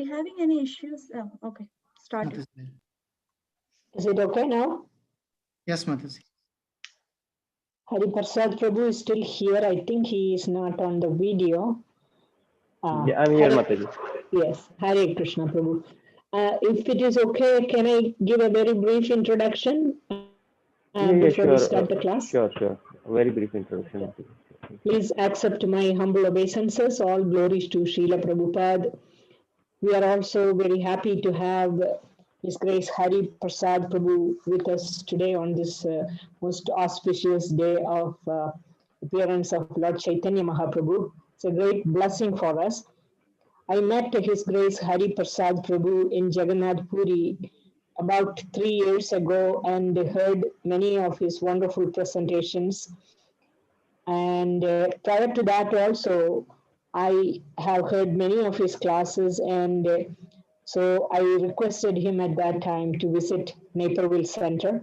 we having any issues? Okay, start. Is it okay now? Yes, Mataji. Hari Prasad Prabhu is still here. I think he is not on the video. Yeah, I'm here, Mataji. Yes, Hare Krishna Prabhu. If it is okay, can I give a very brief introduction before we start the class? Sure. Very brief introduction. Please accept my humble obeisances. All glories to Srila Prabhupada. We are also very happy to have His Grace Hari Prasad Prabhu with us today on this most auspicious day of appearance of Lord Chaitanya Mahaprabhu. It's a great blessing for us. I met His Grace Hari Prasad Prabhu in Jagannath Puri about 3 years ago and heard many of his wonderful presentations. And prior to that also, I have heard many of his classes, and so I requested him at that time to visit Naperville Center.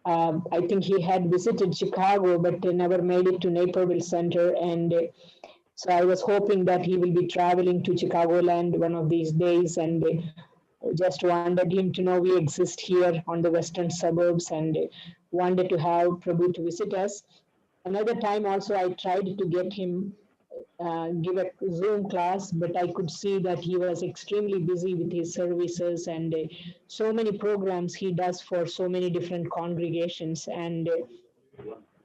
I think he had visited Chicago, but never made it to Naperville Center. And so I was hoping that he will be traveling to Chicagoland one of these days, and just wanted him to know we exist here on the western suburbs, and wanted to have Prabhu to visit us. Another time also I tried to get him give a Zoom class, but I could see that he was extremely busy with his services and so many programs he does for so many different congregations, and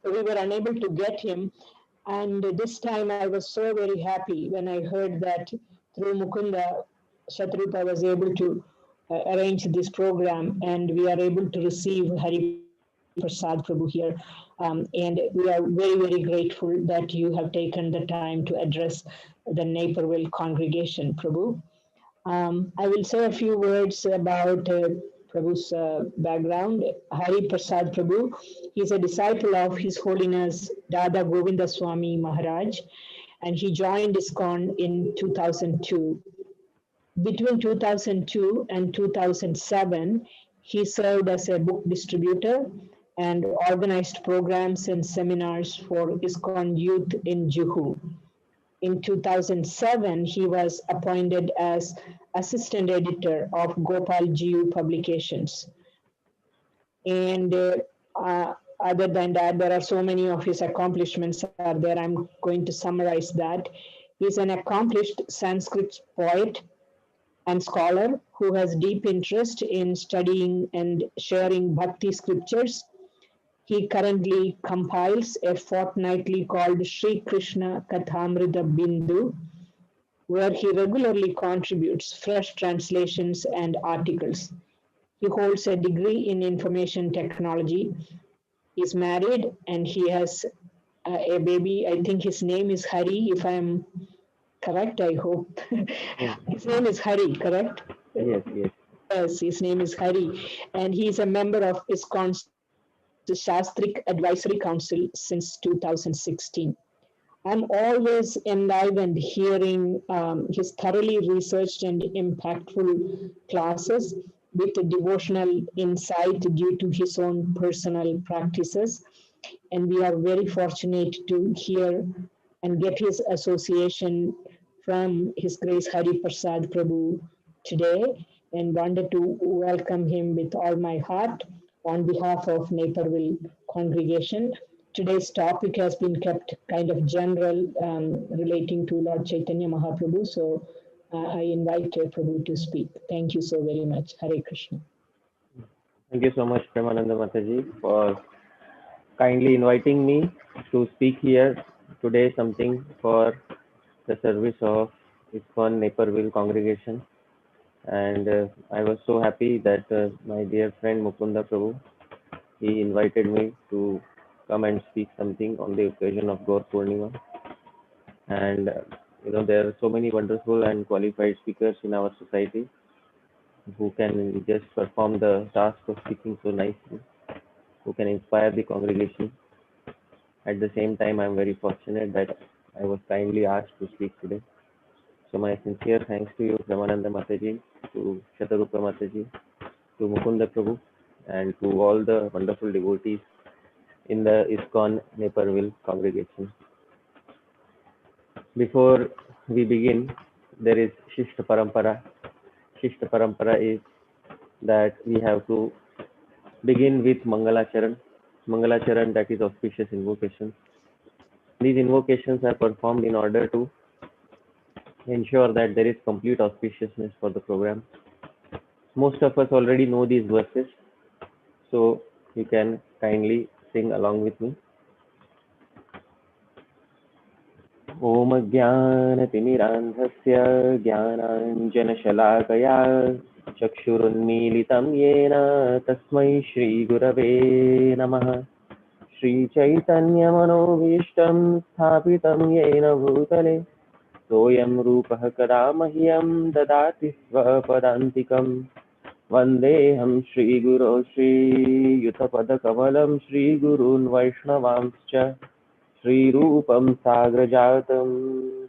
we were unable to get him. And this time I was so very happy when I heard that through Mukunda, Shatrupa was able to arrange this program, and we are able to receive Hari Prasad Prabhu here. And we are very, very grateful that you have taken the time to address the Naperville congregation, Prabhu. I will say a few words about Prabhu's background. Hari Prasad Prabhu, he is a disciple of His Holiness Dada Govinda Swami Maharaj, and he joined Iskcon in 2002. Between 2002 and 2007, he served as a book distributor and organized programs and seminars for Iskcon youth in Juhu. In 2007, he was appointed as assistant editor of Gopal Jiu Publications. And other than that, there are so many of his accomplishments are there. I'm going to summarize that. He's an accomplished Sanskrit poet and scholar who has deep interest in studying and sharing Bhakti scriptures. He currently compiles a fortnightly called Sri Krishna Kathamrita Bindu, where he regularly contributes fresh translations and articles. He holds a degree in information technology. He's married and he has a baby. I think his name is Hari, if I'm correct, I hope. His name is Hari, correct? Yes. Yes, his name is Hari. And he's a member of Iskcon's Shastrik Advisory Council since 2016. I'm always enlivened hearing his thoroughly researched and impactful classes with devotional insight due to his own personal practices. And we are very fortunate to hear and get his association from His Grace Hari Prasad Prabhu today, and wanted to welcome him with all my heart on behalf of Naperville congregation. Today's topic has been kept kind of general relating to Lord Chaitanya Mahaprabhu. So I invite Prabhu to speak. Thank you so very much. Hare Krishna. Thank you so much, Premananda Mataji, for kindly inviting me to speak here today something for the service of Iskcon Naperville congregation. And I was so happy that my dear friend Mukunda Prabhu, he invited me to come and speak something on the occasion of Gaura Purnima. And there are so many wonderful and qualified speakers in our society who can just perform the task of speaking so nicely, who can inspire the congregation. At the same time, I'm very fortunate that I was kindly asked to speak today. So my sincere thanks to you, Premananda Mataji, to Shatarupa Mataji, to Mukunda Prabhu, and to all the wonderful devotees in the Iskcon Naperville congregation. Before we begin, there is Shishta Parampara Vashishta Parampara is that we have to begin with Mangalacharan. Mangalacharan, that is auspicious invocations. These invocations are performed in order to ensure that there is complete auspiciousness for the program. Most of us already know these verses, so you can kindly sing along with me. ॐ ज्ञानतिमिरान्धस्य ज्ञानाञ्जनशलाकया चक्षुरुन्मीलितं येन तस्मै श्रीगुरवे नमः। श्रीचैतन्यमनोभीष्टं स्थापितं येन भूतले सोऽयं रूपः कदा मह्यं ददाति स्वपदान्तिकं। वन्देऽहं श्रीगुरो श्रीयुतपदकमलं श्रीगुरून् वैष्णवांश्च श्रीरूपं साग्रजातं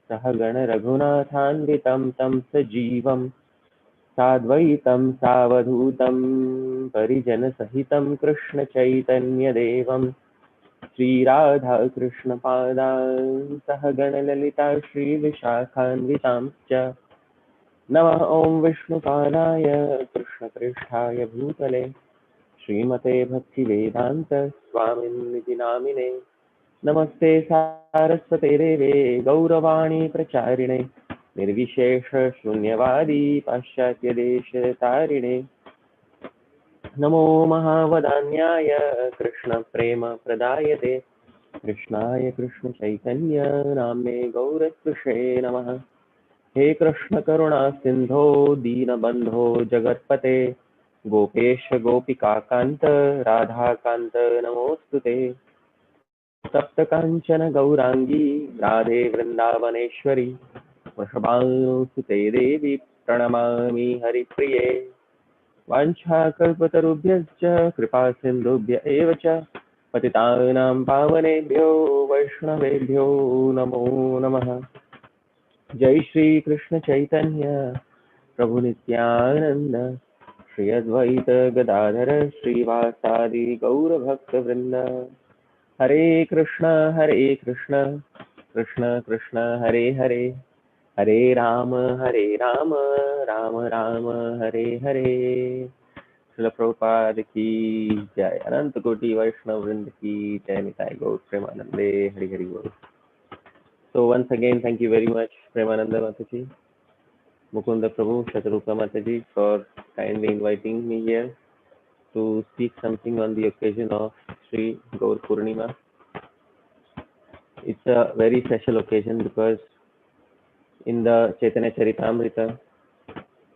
सहगण रघुनाथान्वितं तं सजीवं साद्वैतं सावधूतं परिजनसहितं कृष्णचैतन्यदेवं श्रीराधाकृष्णपादान् सहगण ललिता श्रीविशाखान्वितांश्च नमः। ॐ विष्णुपादाय कृष्णप्रेष्ठाय भूतले श्रीमते भक्तिवेदान्त स्वामिनिति नामिने नमस्ते सारस्वते देवे गौरवाणी प्रचारिणे निर्विशेष शून्यवादी पाश्चात्यदेशतारिणे नमो महावदान्याय कृष्ण प्रेम प्रदायते कृष्णाय कृष्ण चैतन्य नाम्ने गौरत्विषे नमः। हे कृष्ण करुणा सिंधो दीनबंधो जगत्पते गोपेश गोपिका कांत राधा कांत नमोस्तुते। तप्त कांचन गौरांगी राधे वृंदावनेश्वरी वृषभानुसुते देवी प्रणमामि हरिप्रिये। वाञ्छाकल्पतरुभ्यश्च कृपा सिन्धुभ्य एव च पतितानां पावनेभ्यो वैष्णवेभ्यो नमो नमः। जय श्री कृष्ण चैतन्य प्रभु नित्यानंद श्री अद्वैत गदाधर श्रीवासादि गौरभक्तवृंद। हरे कृष्ण कृष्ण कृष्ण हरे हरे हरे राम राम राम हरे हरे। श्रील प्रभुपाद की जय। अनंत कोटि वैष्णव वृंद की जय। निताय गौर प्रेमानंदे हरि हरि बोल। So once again, thank you very much, Premananda Mataji, Mukunda Prabhu, Shatarupa Mataji, for kindly inviting me here to speak something on the occasion of Sri Gaur Purnima. It's a very special occasion because in the Chaitanya Charitamrita,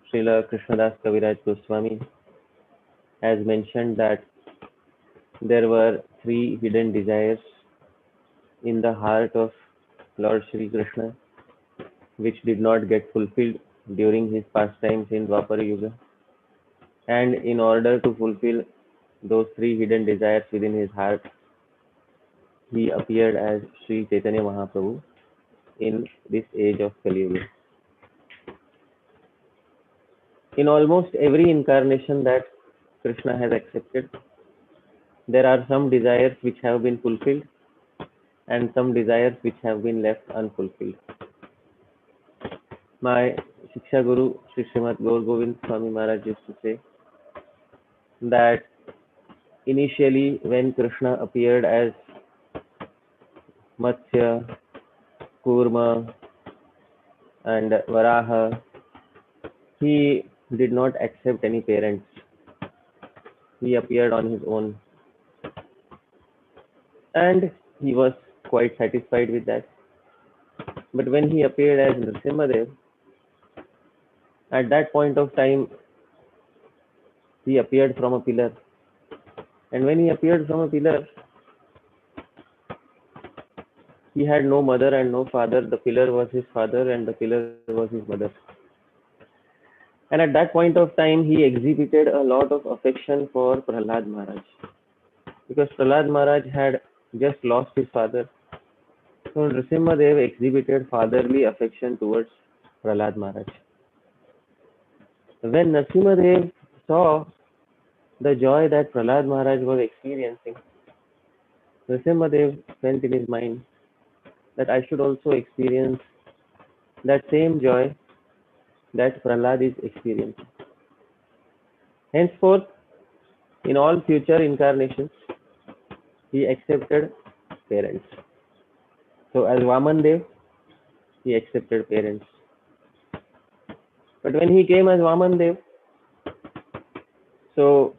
Srila Krishnadas Kaviraj Goswami has mentioned that there were 3 hidden desires in the heart of Lord Shri Krishna which did not get fulfilled during his pastimes in Dwapara Yuga. And in order to fulfill those 3 hidden desires within his heart, he appeared as Sri Chaitanya Mahaprabhu in this age of Kali Yuga. In almost every incarnation that Krishna has accepted, there are some desires which have been fulfilled and some desires which have been left unfulfilled. My Shiksha Guru, Sri Srimad Gaur Govind Swami Maharaj used to say that initially when Krishna appeared as Matsya, Kurma and Varaha, he did not accept any parents. He appeared on his own. And he was quite satisfied with that. But when he appeared as Nrsimhadev, at that point of time, he appeared from a pillar. And when he appeared from a pillar, he had no mother and no father. The pillar was his father and the pillar was his mother. And at that point of time, he exhibited a lot of affection for Prahlad Maharaj. Because Prahlad Maharaj had just lost his father. So Nrsimhadev exhibited fatherly affection towards Prahlad Maharaj. When Nrsimhadev saw the joy that Prahlad Maharaj was experiencing, Nrsimhadev felt in his mind that I should also experience that same joy that Prahlad is experiencing. Henceforth, in all future incarnations, he accepted parents. So as Vaman Dev, he accepted parents. But when he came as Vaman Dev, so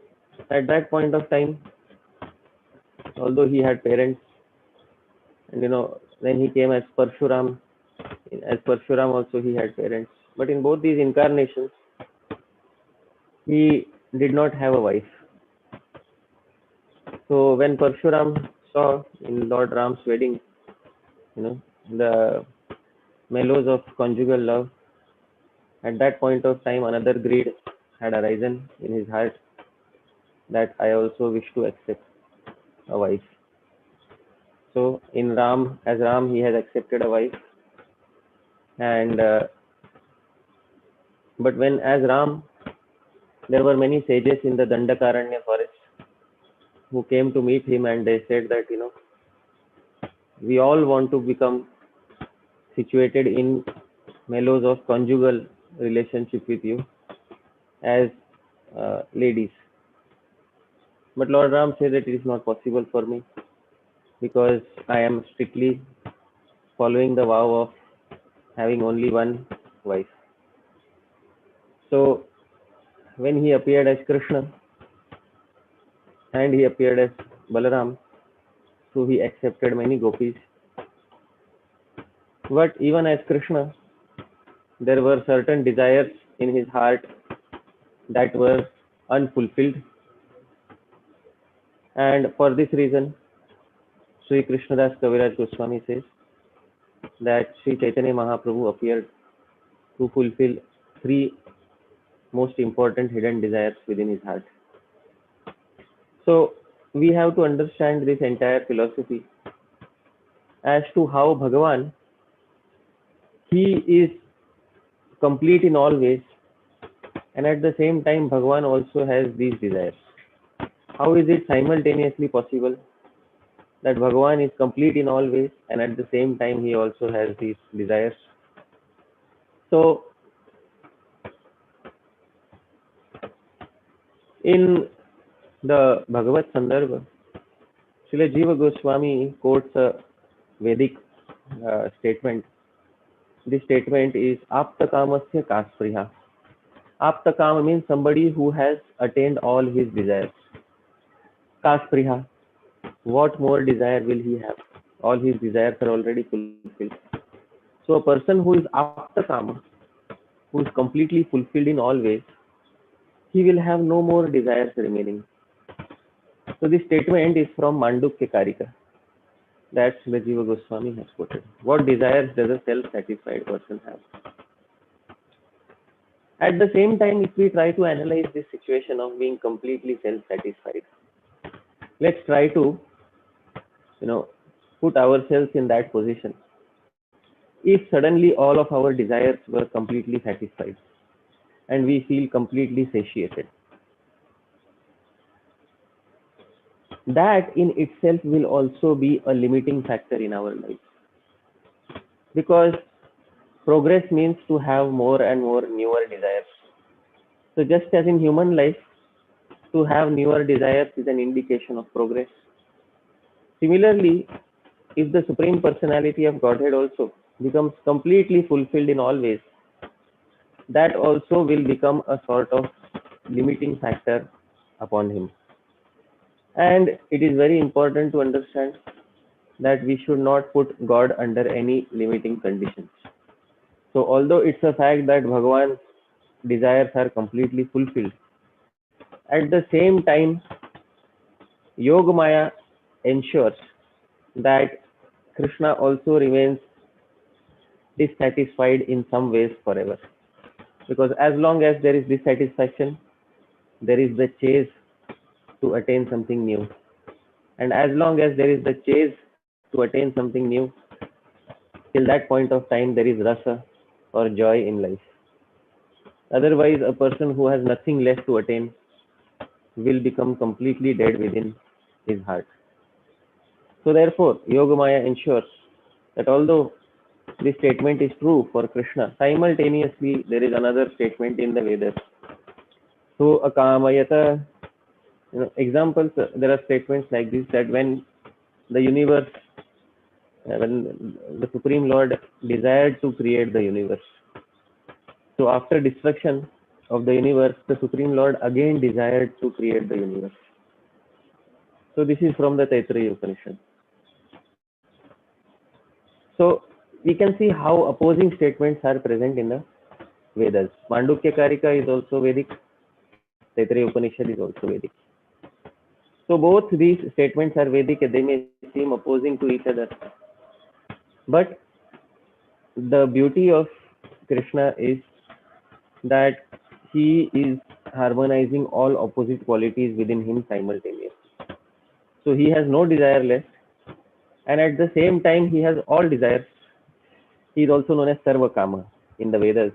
at that point of time, although he had parents, and when he came as Parshuram also he had parents. But in both these incarnations, he did not have a wife. So when Parshuram saw in Lord Ram's wedding, the mellows of conjugal love, at that point of time another greed had arisen in his heart, that I also wish to accept a wife. So in Ram, as Ram, he has accepted a wife, and but when as Ram, there were many sages in the Dandakaranya forest who came to meet him, and they said that we all want to become situated in mellows of conjugal relationship with you as ladies. But Lord Ram said that it is not possible for me, because I am strictly following the vow of having only one wife. So when he appeared as Krishna and he appeared as Balaram, so he accepted many gopis. But even as Krishna, there were certain desires in his heart that were unfulfilled, and for this reason, Sri Krishnadas Kaviraj Goswami says that Sri Chaitanya Mahaprabhu appeared to fulfill three most important hidden desires within his heart. So we have to understand this entire philosophy as to how Bhagavan, he is complete in all ways, and at the same time Bhagavan also has these desires. How is it simultaneously possible that Bhagavan is complete in all ways and at the same time he also has these desires? So in the Bhagavad Sandarbha, Srila Jiva Goswami quotes a Vedic statement. This statement is Aptakamasya Kaspriha. Aptakama means somebody who has attained all his desires. Kaspriha, what more desire will he have? All his desires are already fulfilled. So a person who is Aptakama, who is completely fulfilled in all ways, he will have no more desires remaining. So this statement is from Mandukya Karika, that the Jiva Goswami has quoted. What desires does a self-satisfied person have? At the same time, if we try to analyze this situation of being completely self-satisfied, let's try to, put ourselves in that position. If suddenly all of our desires were completely satisfied and we feel completely satiated, that in itself will also be a limiting factor in our life, because progress means to have more and more newer desires. So just as in human life, to have newer desires is an indication of progress. Similarly, if the Supreme Personality of Godhead also becomes completely fulfilled in all ways, that also will become a sort of limiting factor upon him. And it is very important to understand that we should not put God under any limiting conditions. So although it's a fact that Bhagavan's desires are completely fulfilled, at the same time, Yogamaya ensures that Krishna also remains dissatisfied in some ways forever. Because as long as there is dissatisfaction, there is the chase to attain something new. And as long as there is the chase to attain something new, till that point of time there is rasa or joy in life. Otherwise, a person who has nothing left to attain will become completely dead within his heart. So therefore, Yogamaya ensures that although this statement is true for Krishna, simultaneously there is another statement in the Vedas. So akamayata, examples, there are statements like this, that when the universe, when the Supreme Lord desired to create the universe, so after destruction of the universe, the Supreme Lord again desired to create the universe. So this is from the Taittiriya Upanishad. So we can see how opposing statements are present in the Vedas. Mandukya Karika is also Vedic, Taittiriya Upanishad is also Vedic. So both these statements are Vedic, they may seem opposing to each other. But the beauty of Krishna is that he is harmonizing all opposite qualities within him simultaneously. So he has no desire left, and at the same time he has all desires. He is also known as Sarva Kama in the Vedas.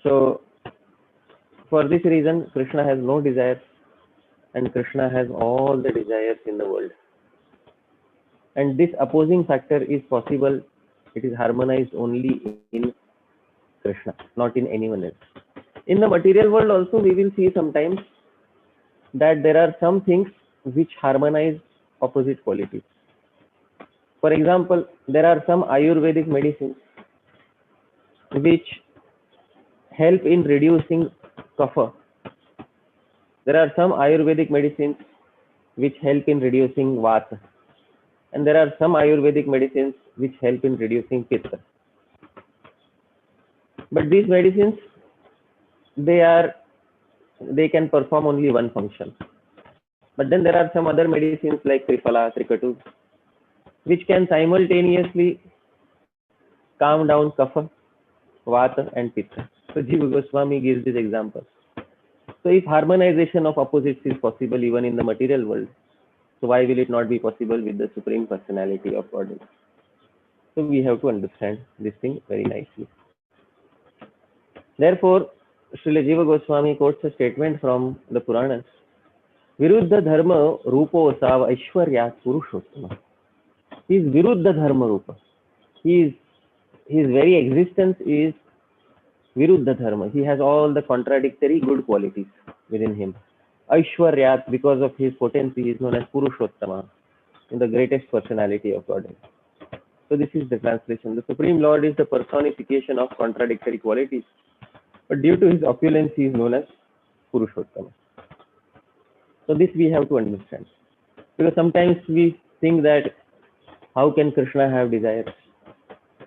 So for this reason, Krishna has no desires, and Krishna has all the desires in the world. And this opposing factor is possible, it is harmonized only in Krishna, not in anyone else. In the material world also, we will see sometimes that there are some things which harmonize opposite qualities. For example, there are some Ayurvedic medicines which help in reducing kapha. There are some Ayurvedic medicines which help in reducing vata. And there are some Ayurvedic medicines which help in reducing pitta. But these medicines, they can perform only one function. But then there are some other medicines like Triphala, Trikatu, which can simultaneously calm down kapha, vata and pitta. So Jiva Goswami gives this example. So if harmonization of opposites is possible even in the material world, so why will it not be possible with the Supreme Personality of Godhead? So we have to understand this thing very nicely. Therefore, Srila Jiva Goswami quotes a statement from the Puranas. Viruddha dharma rupo sav aishwaryat purushottama. He is Viruddha dharma rupa. His very existence is Viruddha dharma. He has all the contradictory good qualities within him. Aishwaryat, because of his potency, is known as Purushottama, the greatest personality of Godhead. So this is the translation. The Supreme Lord is the personification of contradictory qualities, but due to his opulence, he is known as Purushottama. So this we have to understand. Because sometimes we think that how can Krishna have desires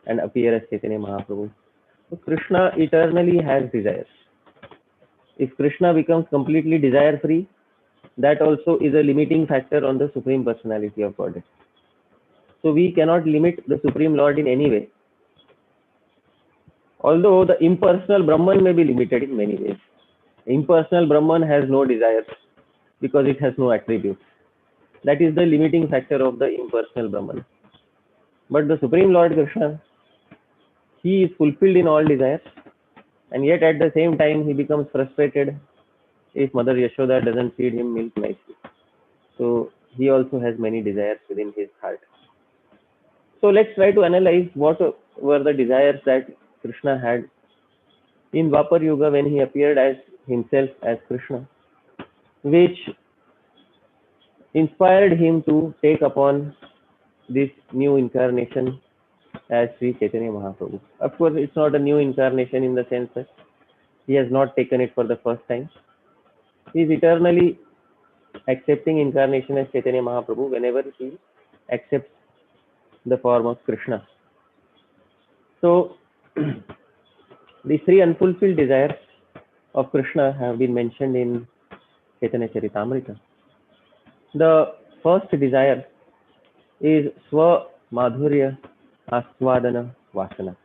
and appear as Chaitanya Mahaprabhu? So Krishna eternally has desires. If Krishna becomes completely desire-free, that also is a limiting factor on the Supreme Personality of Godhead. So we cannot limit the Supreme Lord in any way. Although the impersonal Brahman may be limited in many ways. Impersonal Brahman has no desires because it has no attributes. That is the limiting factor of the impersonal Brahman. But the Supreme Lord Krishna, he is fulfilled in all desires, and yet at the same time he becomes frustrated if Mother Yashoda doesn't feed him milk nicely. So he also has many desires within his heart. So let's try to analyze what were the desires that Krishna had in Dwapar Yuga when he appeared as himself as Krishna, which inspired him to take upon this new incarnation as Sri Chaitanya Mahaprabhu. Of course, it's not a new incarnation in the sense that he has not taken it for the first time. He is eternally accepting incarnation as Chaitanya Mahaprabhu whenever he accepts the form of Krishna. So, the three unfulfilled desires of Krishna have been mentioned in Chaitanya Charitamrita. The first desire is Swa Madhurya Aswadana Vasana.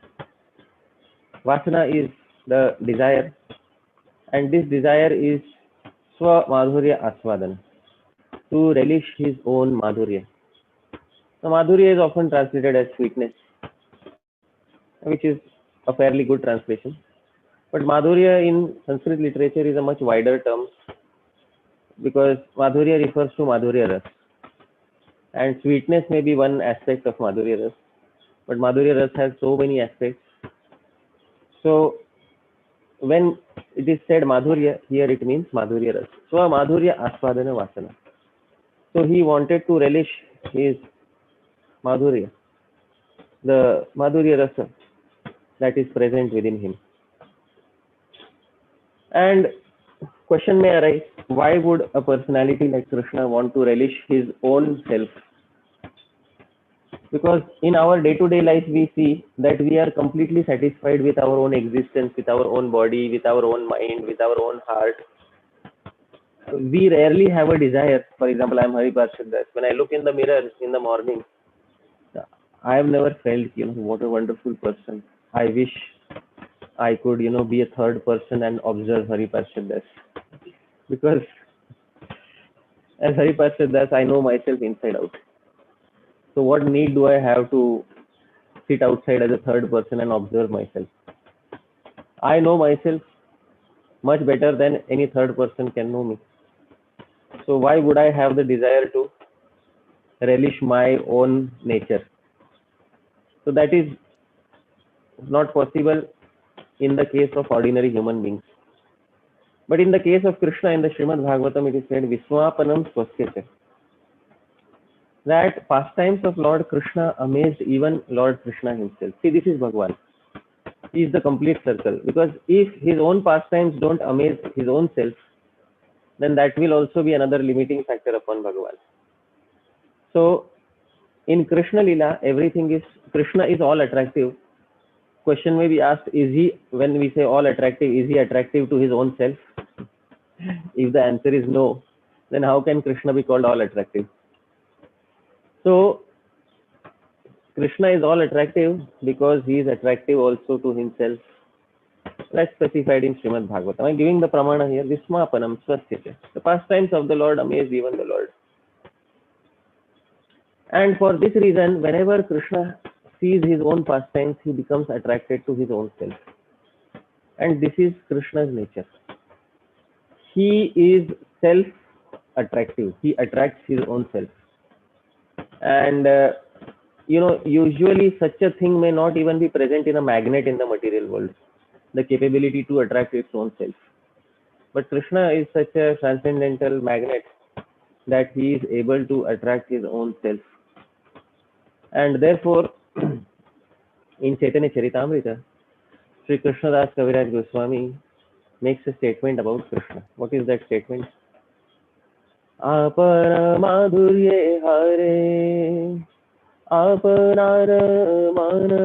Vasana is the desire, and this desire is Swa Madhurya Aswadana, to relish his own Madhurya. So Madhurya is often translated as sweetness, which is a fairly good translation. But Madhurya in Sanskrit literature is a much wider term, because Madhurya refers to Madhurya Ras, and sweetness may be one aspect of Madhurya Ras. but Madhurya Ras has so many aspects. So when it is said Madhurya, here it means Madhurya Ras. So a Madhurya Aswadana Vasana. So he wanted to relish his Madhurya, the Madhurya Rasa that is present within him. And question may arise, why would a personality like Krishna want to relish his own self? Because in our day-to-day life, we see that we are completely satisfied with our own existence, with our own body, with our own mind, with our own heart. We rarely have a desire. For example, I am Hari Parsada. When I look in the mirror in the morning, I have never felt, what a wonderful person. I wish I could, be a third person and observe Hari Parsada. Because as Hari Parsada, I know myself inside out. So what need do I have to sit outside as a third person and observe myself? I know myself much better than any third person can know me. So why would I have the desire to relish my own nature? So that is not possible in the case of ordinary human beings. But in the case of Krishna in the Srimad Bhagavatam, it is said, Viswapanam Swasya. That pastimes of Lord Krishna amazed even Lord Krishna himself. See, this is Bhagavan. He is the complete circle. Because if his own pastimes don't amaze his own self, then that will also be another limiting factor upon Bhagavan. So, in Krishna Lila, Krishna is all attractive. Question may be asked, is he, when we say all attractive, is he attractive to his own self? If the answer is no, then how can Krishna be called all attractive? So, Krishna is all attractive because he is attractive also to himself. That's specified in Srimad Bhagavatam. I'm giving the pramana here. Vismapanam Swasya. The pastimes of the Lord amaze even the Lord. And for this reason, whenever Krishna sees his own pastimes, he becomes attracted to his own self. And this is Krishna's nature. He is self-attractive. He attracts his own self. And, usually such a thing may not even be present in a magnet in the material world, the capability to attract its own self. But Krishna is such a transcendental magnet that he is able to attract his own self. And therefore, in Chaitanya Charitamrita, Sri Krishnadas Kaviraj Goswami makes a statement about Krishna. What is that statement? Apana madhurye hare, apana ramana,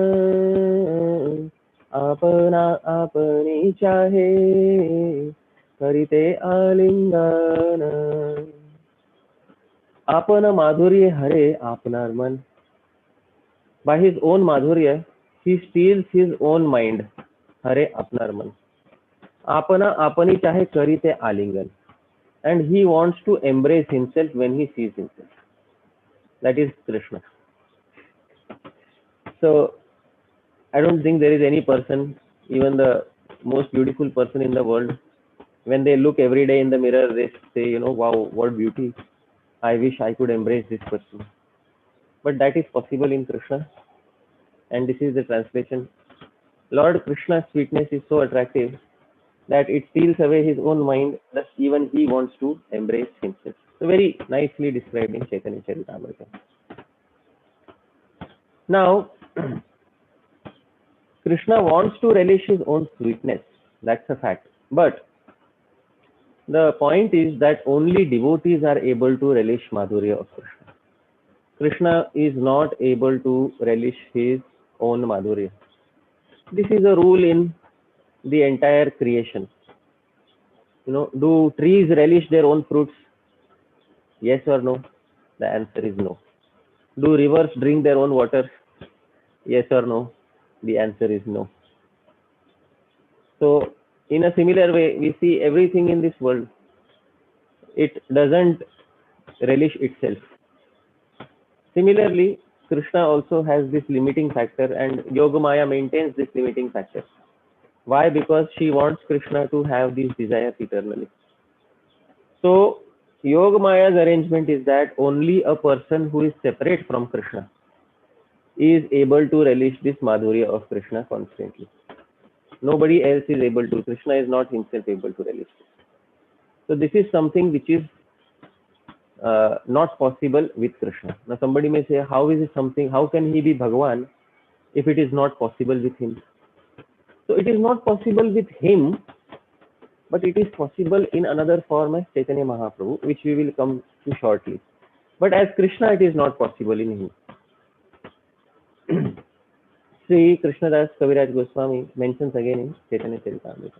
apana apani chahe, karite alingana. Apana madhurye hare, apnar man. By his own madhurya, he steals his own mind. Hare apnar man. Apana apani chahe karite alingan. And he wants to embrace himself when he sees himself. That is Krishna. So, I don't think there is any person, even the most beautiful person in the world, when they look every day in the mirror, they say, wow, what beauty. I wish I could embrace this person. But that is possible in Krishna. And this is the translation. Lord Krishna's sweetness is so attractive that it steals away his own mind, thus even he wants to embrace himself. So very nicely described in Chaitanya Charitamrita. Now, Krishna wants to relish his own sweetness. That's a fact. But the point is that only devotees are able to relish Madhurya of Krishna. Krishna is not able to relish his own Madhurya. This is a rule in the entire creation. Do trees relish their own fruits? Yes or no? The answer is no. Do rivers drink their own water? Yes or no? The answer is no. So, in a similar way, we see everything in this world. It doesn't relish itself. Similarly, Krishna also has this limiting factor, and Yogamaya maintains this limiting factor. Why? Because she wants Krishna to have these desires eternally. So, Yogamaya's arrangement is that only a person who is separate from Krishna is able to relish this madhurya of Krishna constantly. Nobody else is able to. Krishna is not himself able to relish this. So this is something which is not possible with Krishna. Now somebody may say, how is it something? How can he be Bhagavan if it is not possible with him? So it is not possible with him, but it is possible in another form as Chaitanya Mahaprabhu, which we will come to shortly. But as Krishna, it is not possible in him. Sri Krishnadas Kaviraj Goswami mentions again in Chaitanya Charitamrita.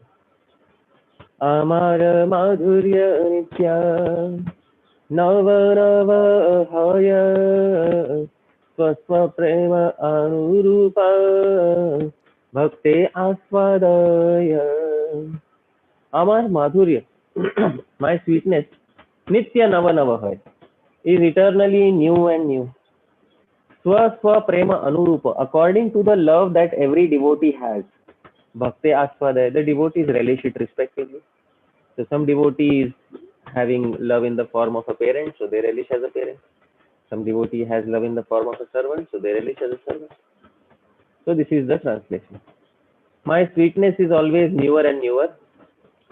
Amara madhurya nitya nava nava haya swasva prema anurupa bhakte aswadaya. Amar madhurya, my sweetness, nitya nava nava hai, is eternally new and new. Swa prema anurupa, according to the love that every devotee has. Bhakti aswadaya, the devotees relish it respectively. So some devotee is having love in the form of a parent, so they relish as a parent. Some devotee has love in the form of a servant, so they relish as a servant. So this is the translation. My sweetness is always newer and newer.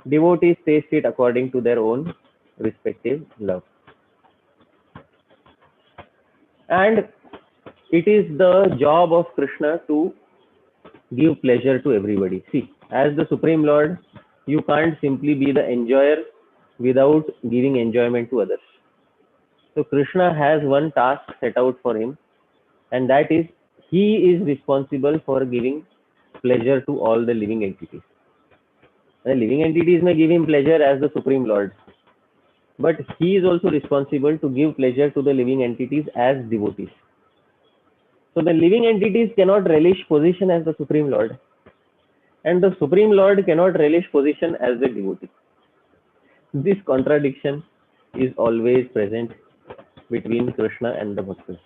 Devotees taste it according to their own respective love. And it is the job of Krishna to give pleasure to everybody. See, as the Supreme Lord, you can't simply be the enjoyer without giving enjoyment to others. So Krishna has one task set out for him, and that is he is responsible for giving pleasure to all the living entities. The living entities may give him pleasure as the Supreme Lord, but he is also responsible to give pleasure to the living entities as devotees. So the living entities cannot relish position as the Supreme Lord, and the Supreme Lord cannot relish position as the devotee. This contradiction is always present between Krishna and the Bhaktas.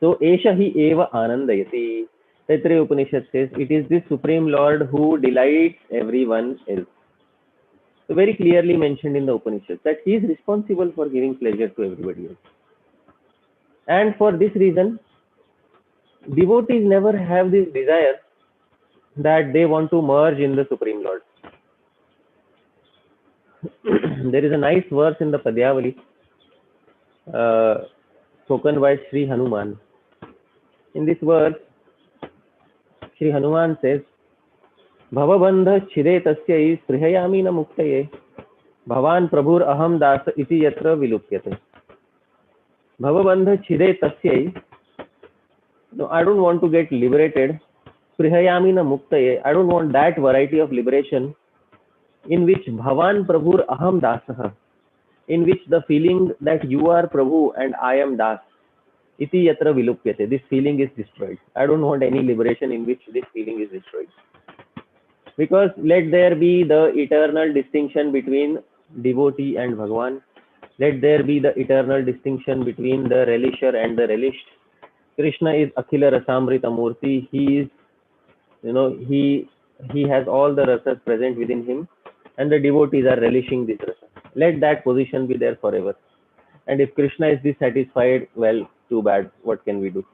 So, Esha hi eva anandayati. Taittiriya Upanishad says, it is this Supreme Lord who delights everyone else. So, very clearly mentioned in the Upanishad that he is responsible for giving pleasure to everybody else. And for this reason, devotees never have this desire that they want to merge in the Supreme Lord. There is a nice verse in the Padyavali spoken by Sri Hanuman. In this verse, Sri Hanuman says, Bhavabandha chide tasyai sprihayami na muktaye bhavan prabhur aham dasa iti yatra vilupyate. Bhavabandha chide tasyai. No, I don't want to get liberated. Sprihayami na muktaye. I don't want that variety of liberation in which bhavan prabhur aham dasaha, in which the feeling that you are Prabhu and I am Das, iti yatra vilupyate, this feeling is destroyed. I don't want any liberation in which this feeling is destroyed. Because let there be the eternal distinction between devotee and Bhagavan. Let there be the eternal distinction between the relisher and the relished. Krishna is Akhila Rasamrita Murti. He is, he has all the rasas present within him, and the devotees are relishing this rasa. Let that position be there forever. And if Krishna is dissatisfied, well, too bad. What can we do?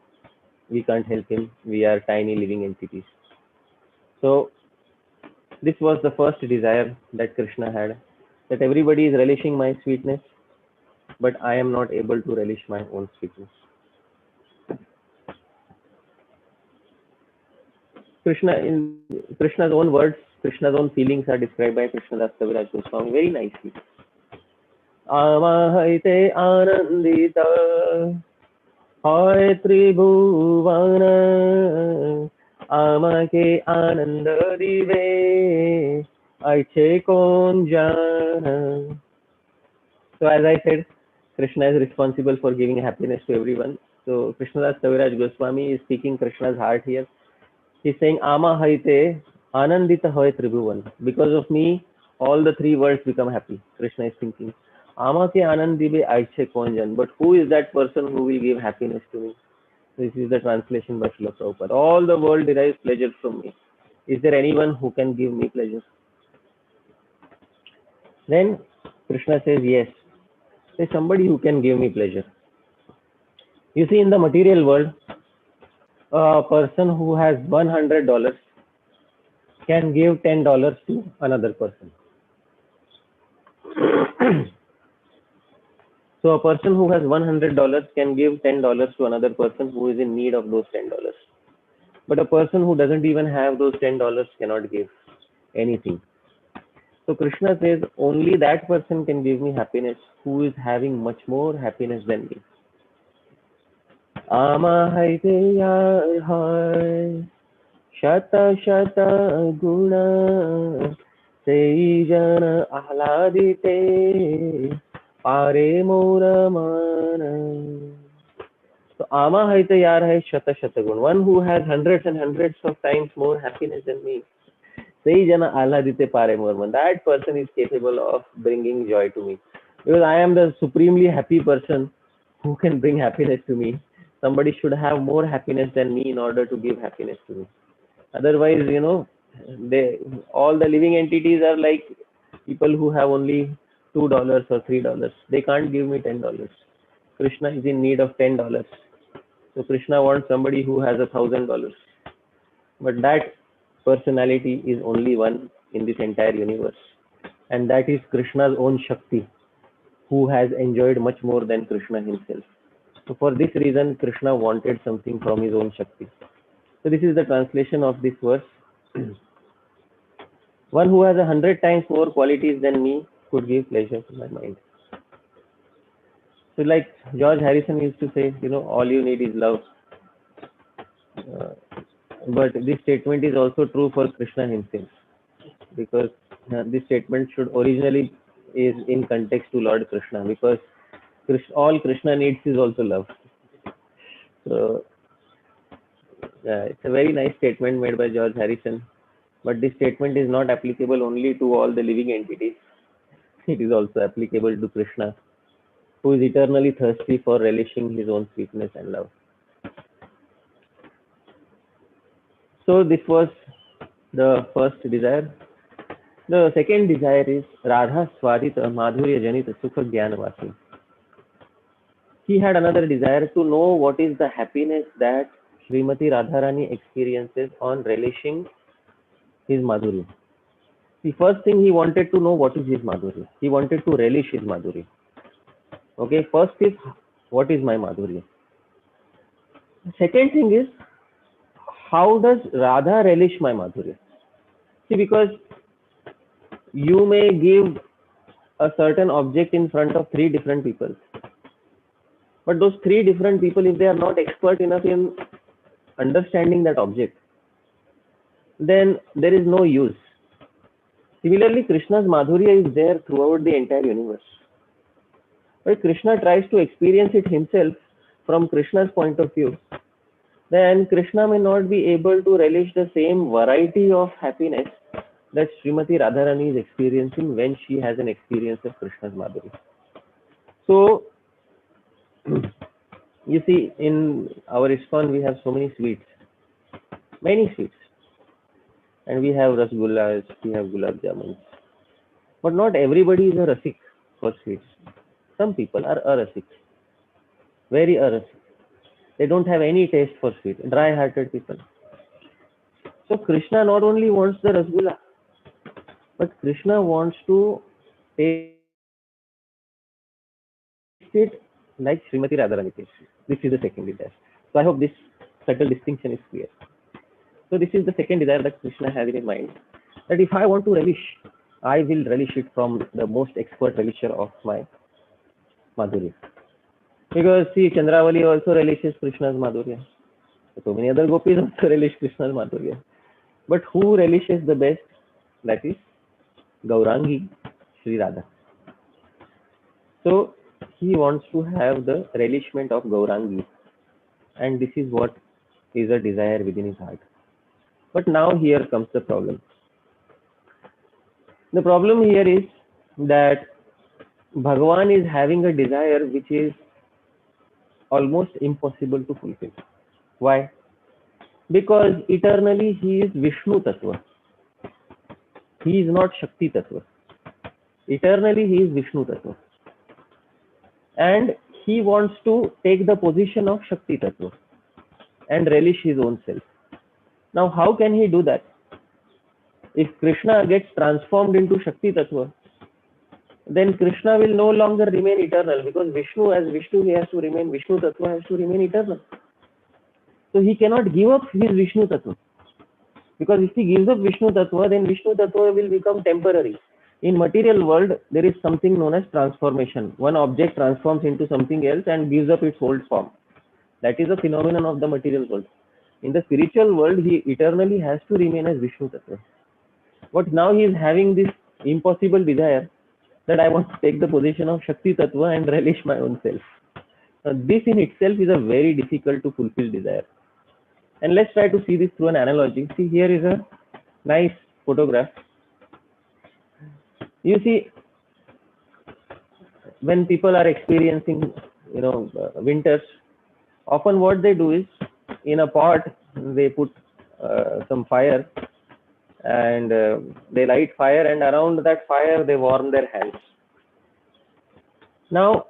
We can't help him. We are tiny living entities. So this was the first desire that Krishna had, that everybody is relishing my sweetness, but I am not able to relish my own sweetness. Krishna, in Krishna's own words, Krishna's own feelings are described by Krishnadas Kaviraj Goswami very nicely. Amahaite anandita hoy tribhuvana amake ananda dive aiche kon jana. So as I said, Krishna is responsible for giving happiness to everyone. So Krishnadas Kaviraj Goswami is speaking Krishna's heart here. He's saying, Ama haite anandita hoy tribhuvan. Because of me, all the three worlds become happy. Krishna is thinking, Ama ke anandibe aiche konjan. But who is that person who will give happiness to me? This is the translation by Srila Prabhupada. All the world derives pleasure from me. Is there anyone who can give me pleasure? Then Krishna says, yes. There's somebody who can give me pleasure. You see, in the material world, a person who has $100 can give $10 to another person. So a person who has $100 can give $10 to another person who is in need of those $10. But a person who doesn't even have those $10 cannot give anything. So Krishna says only that person can give me happiness who is having much more happiness than me. Amahaite yar hai shata shata guna sei jana ahladite pare mora mana. So Amahaite yar hai shata shata guna. One who has hundreds and hundreds of times more happiness than me. Sei jana ahladite pare mora mana. That person is capable of bringing joy to me. Because I am the supremely happy person who can bring happiness to me. Somebody should have more happiness than me in order to give happiness to me. Otherwise, all the living entities are like people who have only $2 or $3. They can't give me $10. Krishna is in need of $10. So Krishna wants somebody who has $1,000. But that personality is only one in this entire universe. And that is Krishna's own Shakti, who has enjoyed much more than Krishna himself. So for this reason, Krishna wanted something from his own Shakti. So this is the translation of this verse. One who has 100 times more qualities than me could give pleasure to my mind. So like George Harrison used to say, all you need is love. But this statement is also true for Krishna himself, because this statement should originally is in context to Lord Krishna, because all Krishna needs is also love. So it's a very nice statement made by George Harrison, but this statement is not applicable only to all the living entities. It is also applicable to Krishna, who is eternally thirsty for relishing his own sweetness and love. So this was the first desire. The second desire is Radha Swadita Madhurya Janita Sukha Jnanavasi. He had another desire to know what is the happiness that Srimati Radharani experiences on relishing his Madhurya. The first thing he wanted to know what is his Madhurya. He wanted to relish his Madhurya. Okay, first is what is my Madhurya. The second thing is how does Radha relish my Madhurya. See, because you may give a certain object in front of 3 different people. But those 3 different people, if they are not expert enough in understanding that object, then there is no use. Similarly, Krishna's Madhurya is there throughout the entire universe. But Krishna tries to experience it himself from Krishna's point of view. Then Krishna may not be able to relish the same variety of happiness that Srimati Radharani is experiencing when she has an experience of Krishna's Madhurya. So, you see, in our Iskcon we have so many sweets, and we have rasgullas, we have gulab jamuns, but not everybody is a rasik for sweets. Some people are arasik, very arasik. They don't have any taste for sweet, dry-hearted people. So Krishna not only wants the rasgulla, but Krishna wants to taste it like Srimati Radharani tastes. This is the second desire. So I hope this subtle distinction is clear. So this is the second desire that Krishna has in his mind, that if I want to relish, I will relish it from the most expert relisher of my Madhurya. Because see, Chandravali also relishes Krishna's Madhurya. So many other gopis also relish Krishna's Madhurya. But who relishes the best? That is Gaurangi, Sri Radha. So he wants to have the relishment of Gaurangi, and this is what is a desire within his heart. But now here comes the problem. The problem here is that Bhagavan is having a desire which is almost impossible to fulfill. Why? Because eternally he is Vishnu Tattva. He is not Shakti Tattva. Eternally he is Vishnu Tattva. And he wants to take the position of Shakti Tattva. and relish his own self. Now, how can he do that? If Krishna gets transformed into Shakti Tattva, then Krishna will no longer remain eternal, because Vishnu, as Vishnu, he has to remain, Vishnu Tattva has to remain eternal. So he cannot give up his Vishnu Tattva. Because if he gives up Vishnu Tattva, then Vishnu Tattva will become temporary. In material world, there is something known as transformation. One object transforms into something else and gives up its old form. That is a phenomenon of the material world. In the spiritual world, he eternally has to remain as Vishnu Tattva. But now he is having this impossible desire that I want to take the position of Shakti Tattva and relish my own self. Now, this in itself is a very difficult to fulfill desire. And let's try to see this through an analogy. See, here is a nice photograph. You see, when people are experiencing, winters, often what they do is, in a pot, they put some fire, and they light fire, and around that fire they warm their hands. Now,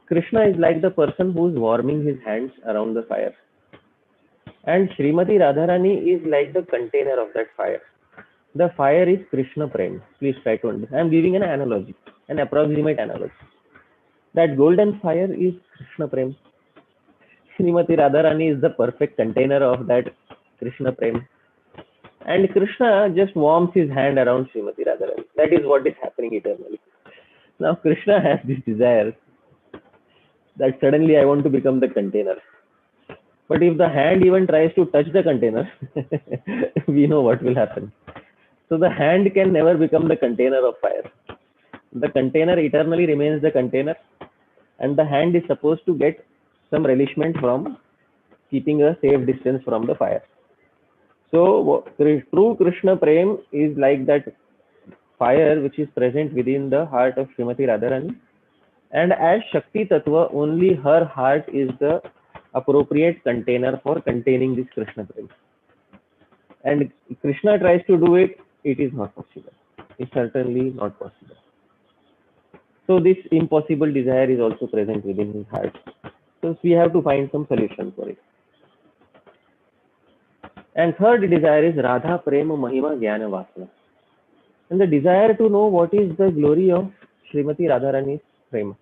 Krishna is like the person who is warming his hands around the fire. And Srimati Radharani is like the container of that fire. The fire is Krishna Prem. Please try to understand. I am giving an analogy, an approximate analogy. That golden fire is Krishna Prem. Srimati Radharani is the perfect container of that Krishna Prem. And Krishna just warms his hand around Srimati Radharani. That is what is happening eternally. Now Krishna has this desire that suddenly I want to become the container. But if the hand even tries to touch the container, we know what will happen. So the hand can never become the container of fire. The container eternally remains the container, and the hand is supposed to get some relishment from keeping a safe distance from the fire. So true Krishna Prem is like that fire which is present within the heart of Srimati Radharani. And as Shakti Tattva, only her heart is the appropriate container for containing this Krishna Prem. And Krishna tries to do it, it is not possible. It's certainly not possible. So this impossible desire is also present within his heart. So we have to find some solution for it. And third desire is Radha Prema Mahima Jnana Vasana. And the desire to know what is the glory of Srimati Radharani's Prema.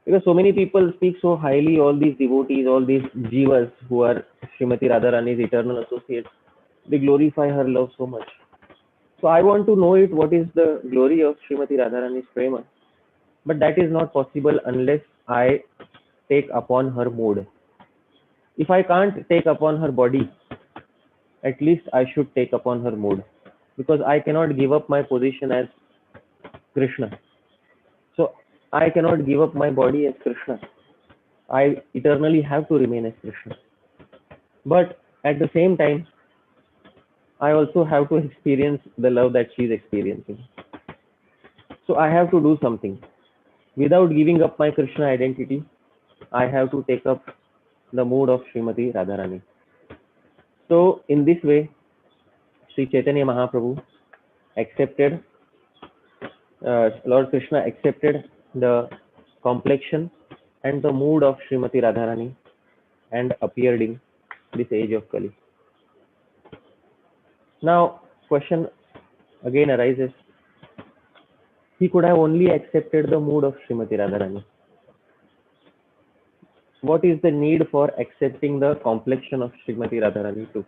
Because so many people speak so highly, all these devotees, all these jivas who are Srimati Radharani's eternal associates, they glorify her love so much. So I want to know it, what is the glory of Srimati Radharani's Prema. But that is not possible unless I take upon her mood. If I can't take upon her body, at least I should take upon her mood. Because I cannot give up my position as Krishna. So I cannot give up my body as Krishna. I eternally have to remain as Krishna. But at the same time, I also have to experience the love that she is experiencing. So I have to do something. Without giving up my Krishna identity, I have to take up the mood of Srimati Radharani. So in this way, Sri Chaitanya Mahaprabhu accepted, Lord Krishna accepted the complexion and the mood of Srimati Radharani and appeared in this age of Kali. Now, question again arises. He could have only accepted the mood of Srimati Radharani. What is the need for accepting the complexion of Srimati Radharani too?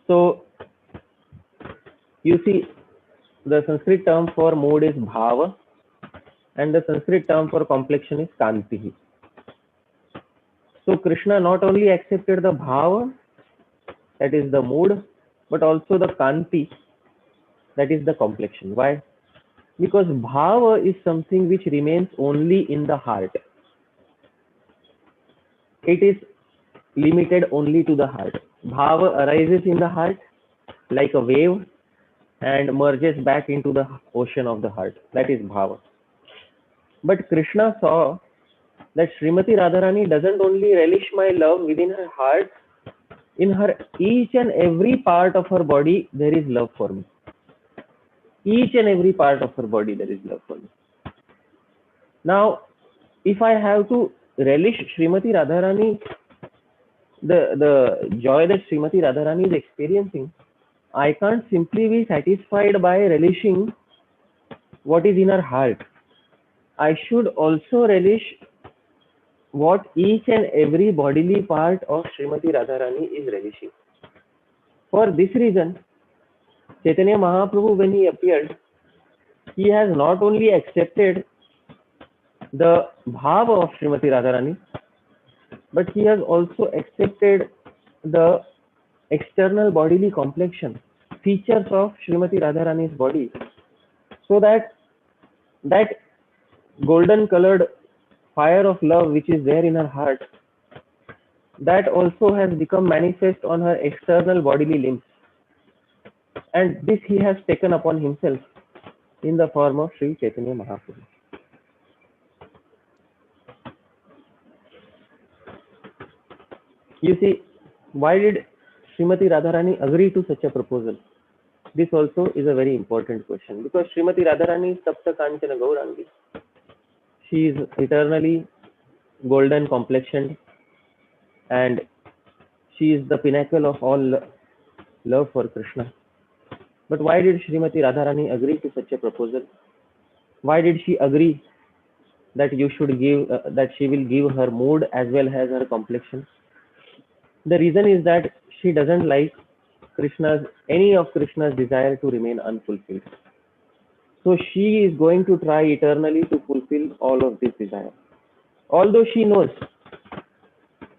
So, you see, the Sanskrit term for mood is bhava, and the Sanskrit term for complexion is kanti. So, Krishna not only accepted the bhava, that is the mood, but also the kanti, that is the complexion. Why? Because bhava is something which remains only in the heart. It is limited only to the heart. Bhava arises in the heart like a wave and merges back into the ocean of the heart. That is bhava. But Krishna saw that Srimati Radharani doesn't only relish my love within her heart, in her each and every part of her body, there is love for me. Each and every part of her body, there is love for me. Now, if I have to relish Srimati Radharani, the joy that Srimati Radharani is experiencing, I can't simply be satisfied by relishing what is in her heart. I should also relish what each and every bodily part of Srimati Radharani is relishing. For this reason, Chaitanya Mahaprabhu, when he appeared, he has not only accepted the bhava of Srimati Radharani, but he has also accepted the external bodily complexion, features of Srimati Radharani's body, so that that golden colored fire of love which is there in her heart, that also has become manifest on her external bodily limbs. And this he has taken upon himself in the form of Sri Chaitanya Mahaprabhu. You see, why did Srimati Radharani agree to such a proposal? This also is a very important question, because Srimati Radharani is Sapta Kanchana Gaurangi. She is eternally golden complexioned, and she is the pinnacle of all love for Krishna. But why did Srimati Radharani agree to such a proposal? Why did she agree that you should give, that she will give her mood as well as her complexion? The reason is that she doesn't like any of Krishna's desire to remain unfulfilled. So she is going to try eternally to fulfill all of this desire. Although she knows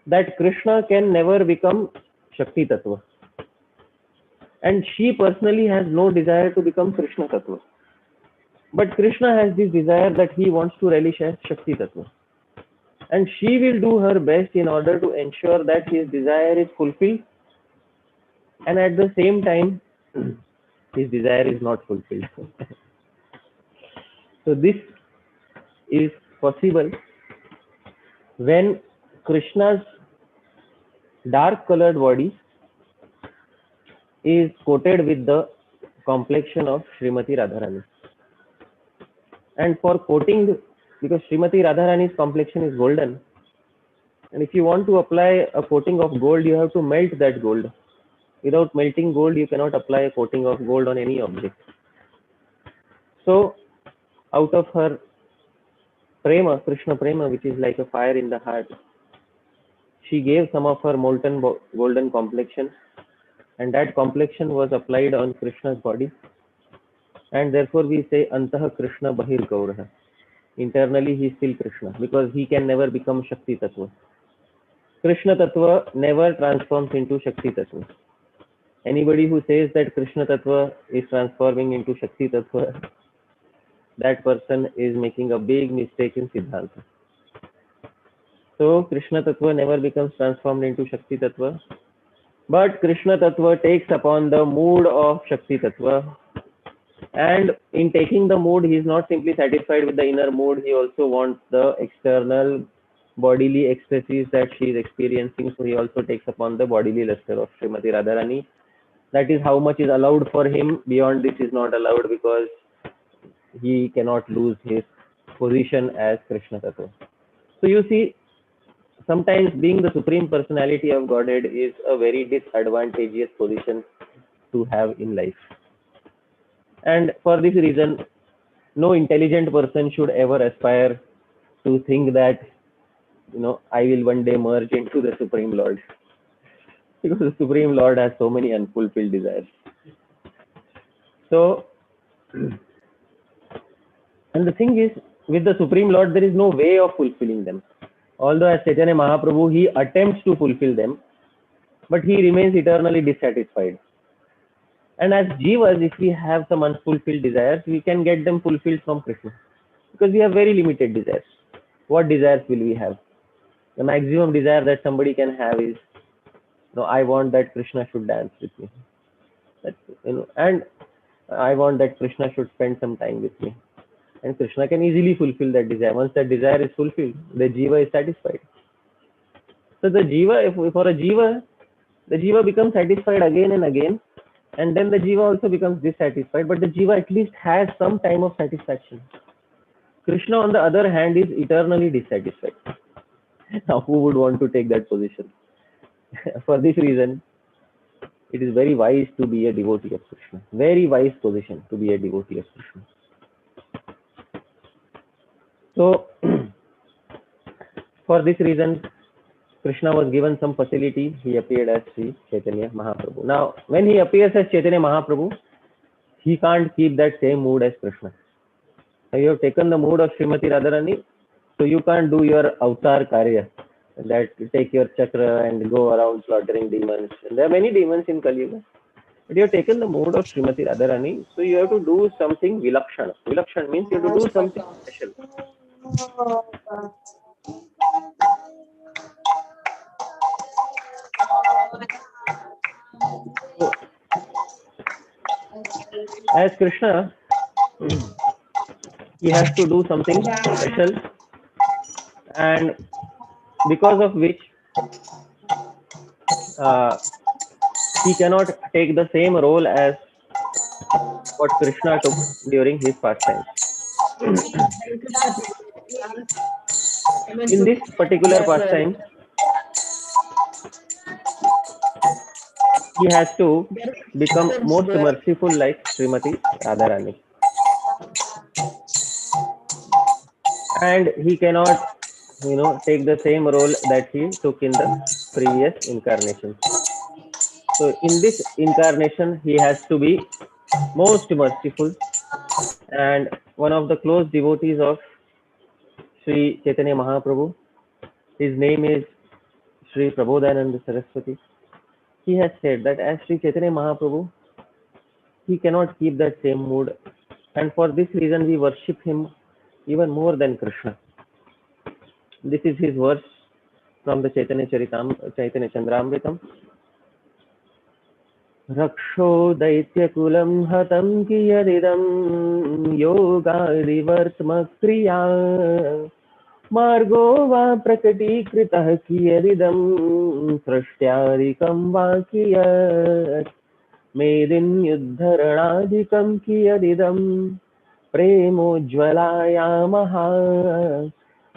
that Krishna can never become Shakti Tattva. And she personally has no desire to become Krishna Tattva. But Krishna has this desire that he wants to relish as Shakti Tattva. And she will do her best in order to ensure that his desire is fulfilled, and at the same time his desire is not fulfilled. So this is possible when Krishna's dark colored body is coated with the complexion of Srimati Radharani. And for coating, because Srimati Radharani's complexion is golden, and if you want to apply a coating of gold, you have to melt that gold. Without melting gold, you cannot apply a coating of gold on any object. So, out of her prema, Krishna prema, which is like a fire in the heart, she gave some of her molten golden complexion, and that complexion was applied on Krishna's body. And therefore we say Antaha Krishna Bahir Gaura. Internally he is still Krishna, because he can never become Shakti Tattva. Krishna Tattva never transforms into Shakti Tattva. Anybody who says that Krishna Tattva is transforming into Shakti Tattva, that person is making a big mistake in Siddhanta. So Krishna Tattva never becomes transformed into Shakti Tattva, but Krishna Tattva takes upon the mood of Shakti Tattva. And in taking the mood, he is not simply satisfied with the inner mood, he also wants the external bodily excesses that she is experiencing. So he also takes upon the bodily luster of Srimati Radharani. That is how much is allowed for him. Beyond this is not allowed, because he cannot lose his position as Krishna Tattva. So you see, sometimes being the Supreme Personality of Godhead is a very disadvantageous position to have in life. And for this reason, no intelligent person should ever aspire to think that, I will one day merge into the Supreme Lord. Because the Supreme Lord has so many unfulfilled desires. So, and the thing is, with the Supreme Lord, there is no way of fulfilling them. Although as Chaitanya Mahaprabhu, he attempts to fulfill them, but he remains eternally dissatisfied. And as jivas, if we have some unfulfilled desires, we can get them fulfilled from Krishna, because we have very limited desires. What desires will we have? The maximum desire that somebody can have is, I want that Krishna should dance with me. And I want that Krishna should spend some time with me. And Krishna can easily fulfill that desire. Once that desire is fulfilled, the jiva is satisfied. So the jiva, for a jiva, the jiva becomes satisfied again and again. And then the jiva also becomes dissatisfied, but the jiva at least has some time of satisfaction. Krishna, on the other hand, is eternally dissatisfied. Now, who would want to take that position? For this reason, it is very wise to be a devotee of Krishna. Very wise position to be a devotee of Krishna. So, for this reason, Krishna was given some facility. He appeared as Sri Chaitanya Mahaprabhu. Now, when he appears as Chaitanya Mahaprabhu, he can't keep that same mood as Krishna. Now, you have taken the mood of Srimati Radharani, so you can't do your Avatāra Karya, that take your chakra and go around slaughtering demons. And there are many demons in Kali Yuga. But you have taken the mood of Srimati Radharani, so you have to do something vilakshana. Vilakshana means you have to do something special. So, as Krishna, he has to do something special, and because of which he cannot take the same role as what Krishna took during his pastimes. In this particular pastime, he has to become most merciful like Srimati Radharani. And he cannot, take the same role that he took in the previous incarnations. So in this incarnation, he has to be most merciful, and one of the close devotees of Sri Chaitanya Mahaprabhu, his name is Sri Prabodhananda Saraswati. He has said that as Sri Chaitanya Mahaprabhu, he cannot keep that same mood, and for this reason we worship him even more than Krishna. This is his verse from the Chaitanya Chandramritam. Raksho Daityakulam Hatam Kiyadidam Yogadivārtma Kriya Margo Va Prakatikritah Kiyadidam Srashtyarikam Va Kiyat Medin Yuddharanadikam Kiyadidam Premojvalayamaha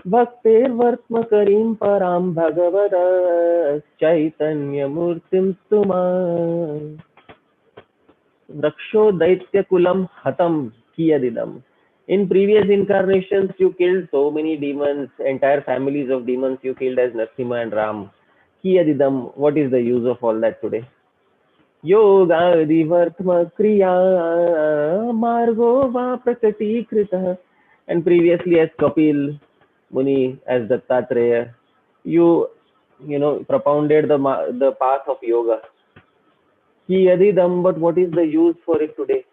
Bhaktirvartmakarim Param Bhagavatas Chaitanya Murtim Tuma Raksho Daitya Kulam Hatam Kiyadidam. In previous incarnations, you killed so many demons, entire families of demons you killed as Narasimha and Ram. Kiyadidam, what is the use of all that today? Yoga Divartma Kriya Margo Va Prakati Krita. And previously as Kapil Muni, as Dattatreya, you propounded the path of yoga. Kiyadidam, but what is the use for it today?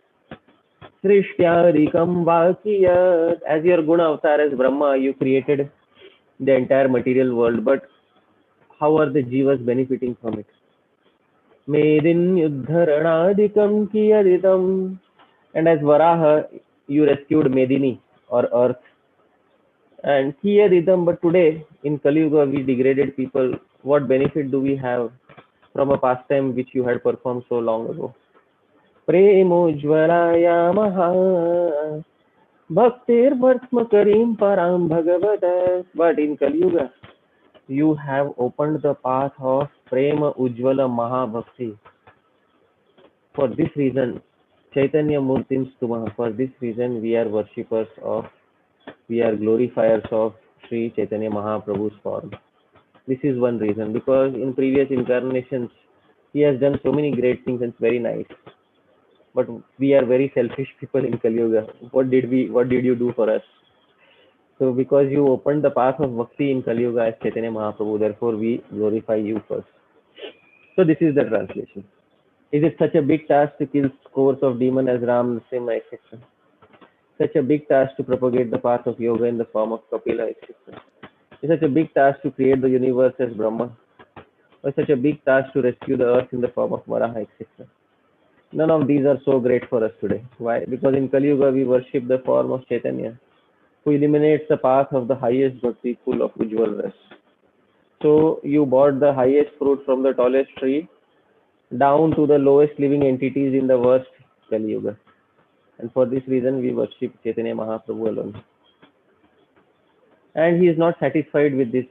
Srishtyarikam Vakiyat. As your Guna Avatar as Brahma, you created the entire material world, but how are the jivas benefiting from it? Medin Yuddharanadikam Kiyadidam. And as Varaha, you rescued Medini or earth. And Kiyadidam, but today in Kali Yuga we degraded people. What benefit do we have from a pastime which you had performed so long ago? Premojvalayamaha Bhaktir Vartmakarim Param Bhagavatas. But in Kali Yuga, you have opened the path of Prema Ujvala Mahabhakti. For this reason, Chaitanya Murtim Stuma, for this reason we are worshippers of, we are glorifiers of Sri Chaitanya Mahaprabhu's form. This is one reason, because in previous incarnations, he has done so many great things and it's very nice. But we are very selfish people in Kali Yuga. What did you do for us? So because you opened the path of Bhakti in Kali Yuga as Chaitanya Mahaprabhu, therefore we glorify you first. So this is the translation. Is it such a big task to kill scores of demons as Ram, Narasimha, etc.? Such a big task to propagate the path of yoga in the form of Kapila, etc. It's such a big task to create the universe as Brahma. Or such a big task to rescue the earth in the form of Varaha, etc. None of these are so great for us today. Why? Because in Kali Yuga we worship the form of Chaitanya, who eliminates the path of the highest bhakti full of Ujjwal Ras. So you bought the highest fruit from the tallest tree down to the lowest living entities in the worst Kali Yuga. And for this reason we worship Chaitanya Mahaprabhu alone. And he is not satisfied with this.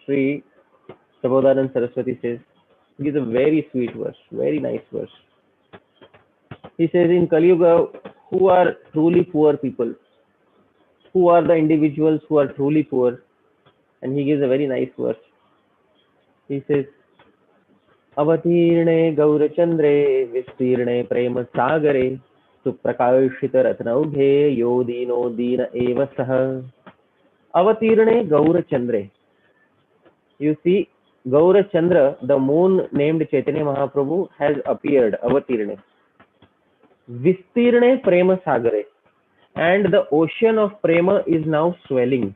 Sri Prabodhanand Saraswati says, it is a very sweet verse, very nice verse. He says in Kali Yuga, who are truly poor people? Who are the individuals who are truly poor? And he gives a very nice verse. He says, Avatīrne Gaurachandre Vistirne Prema Sagare Suprakashita Ratnaughe Yodino Dina Eva Saha. Avatīrne Gaurachandre. You see, Gaurachandra, the moon named Chaitanya Mahaprabhu, has appeared. Avatīrne. Vistirne Prema Sagare. And the ocean of Prema is now swelling.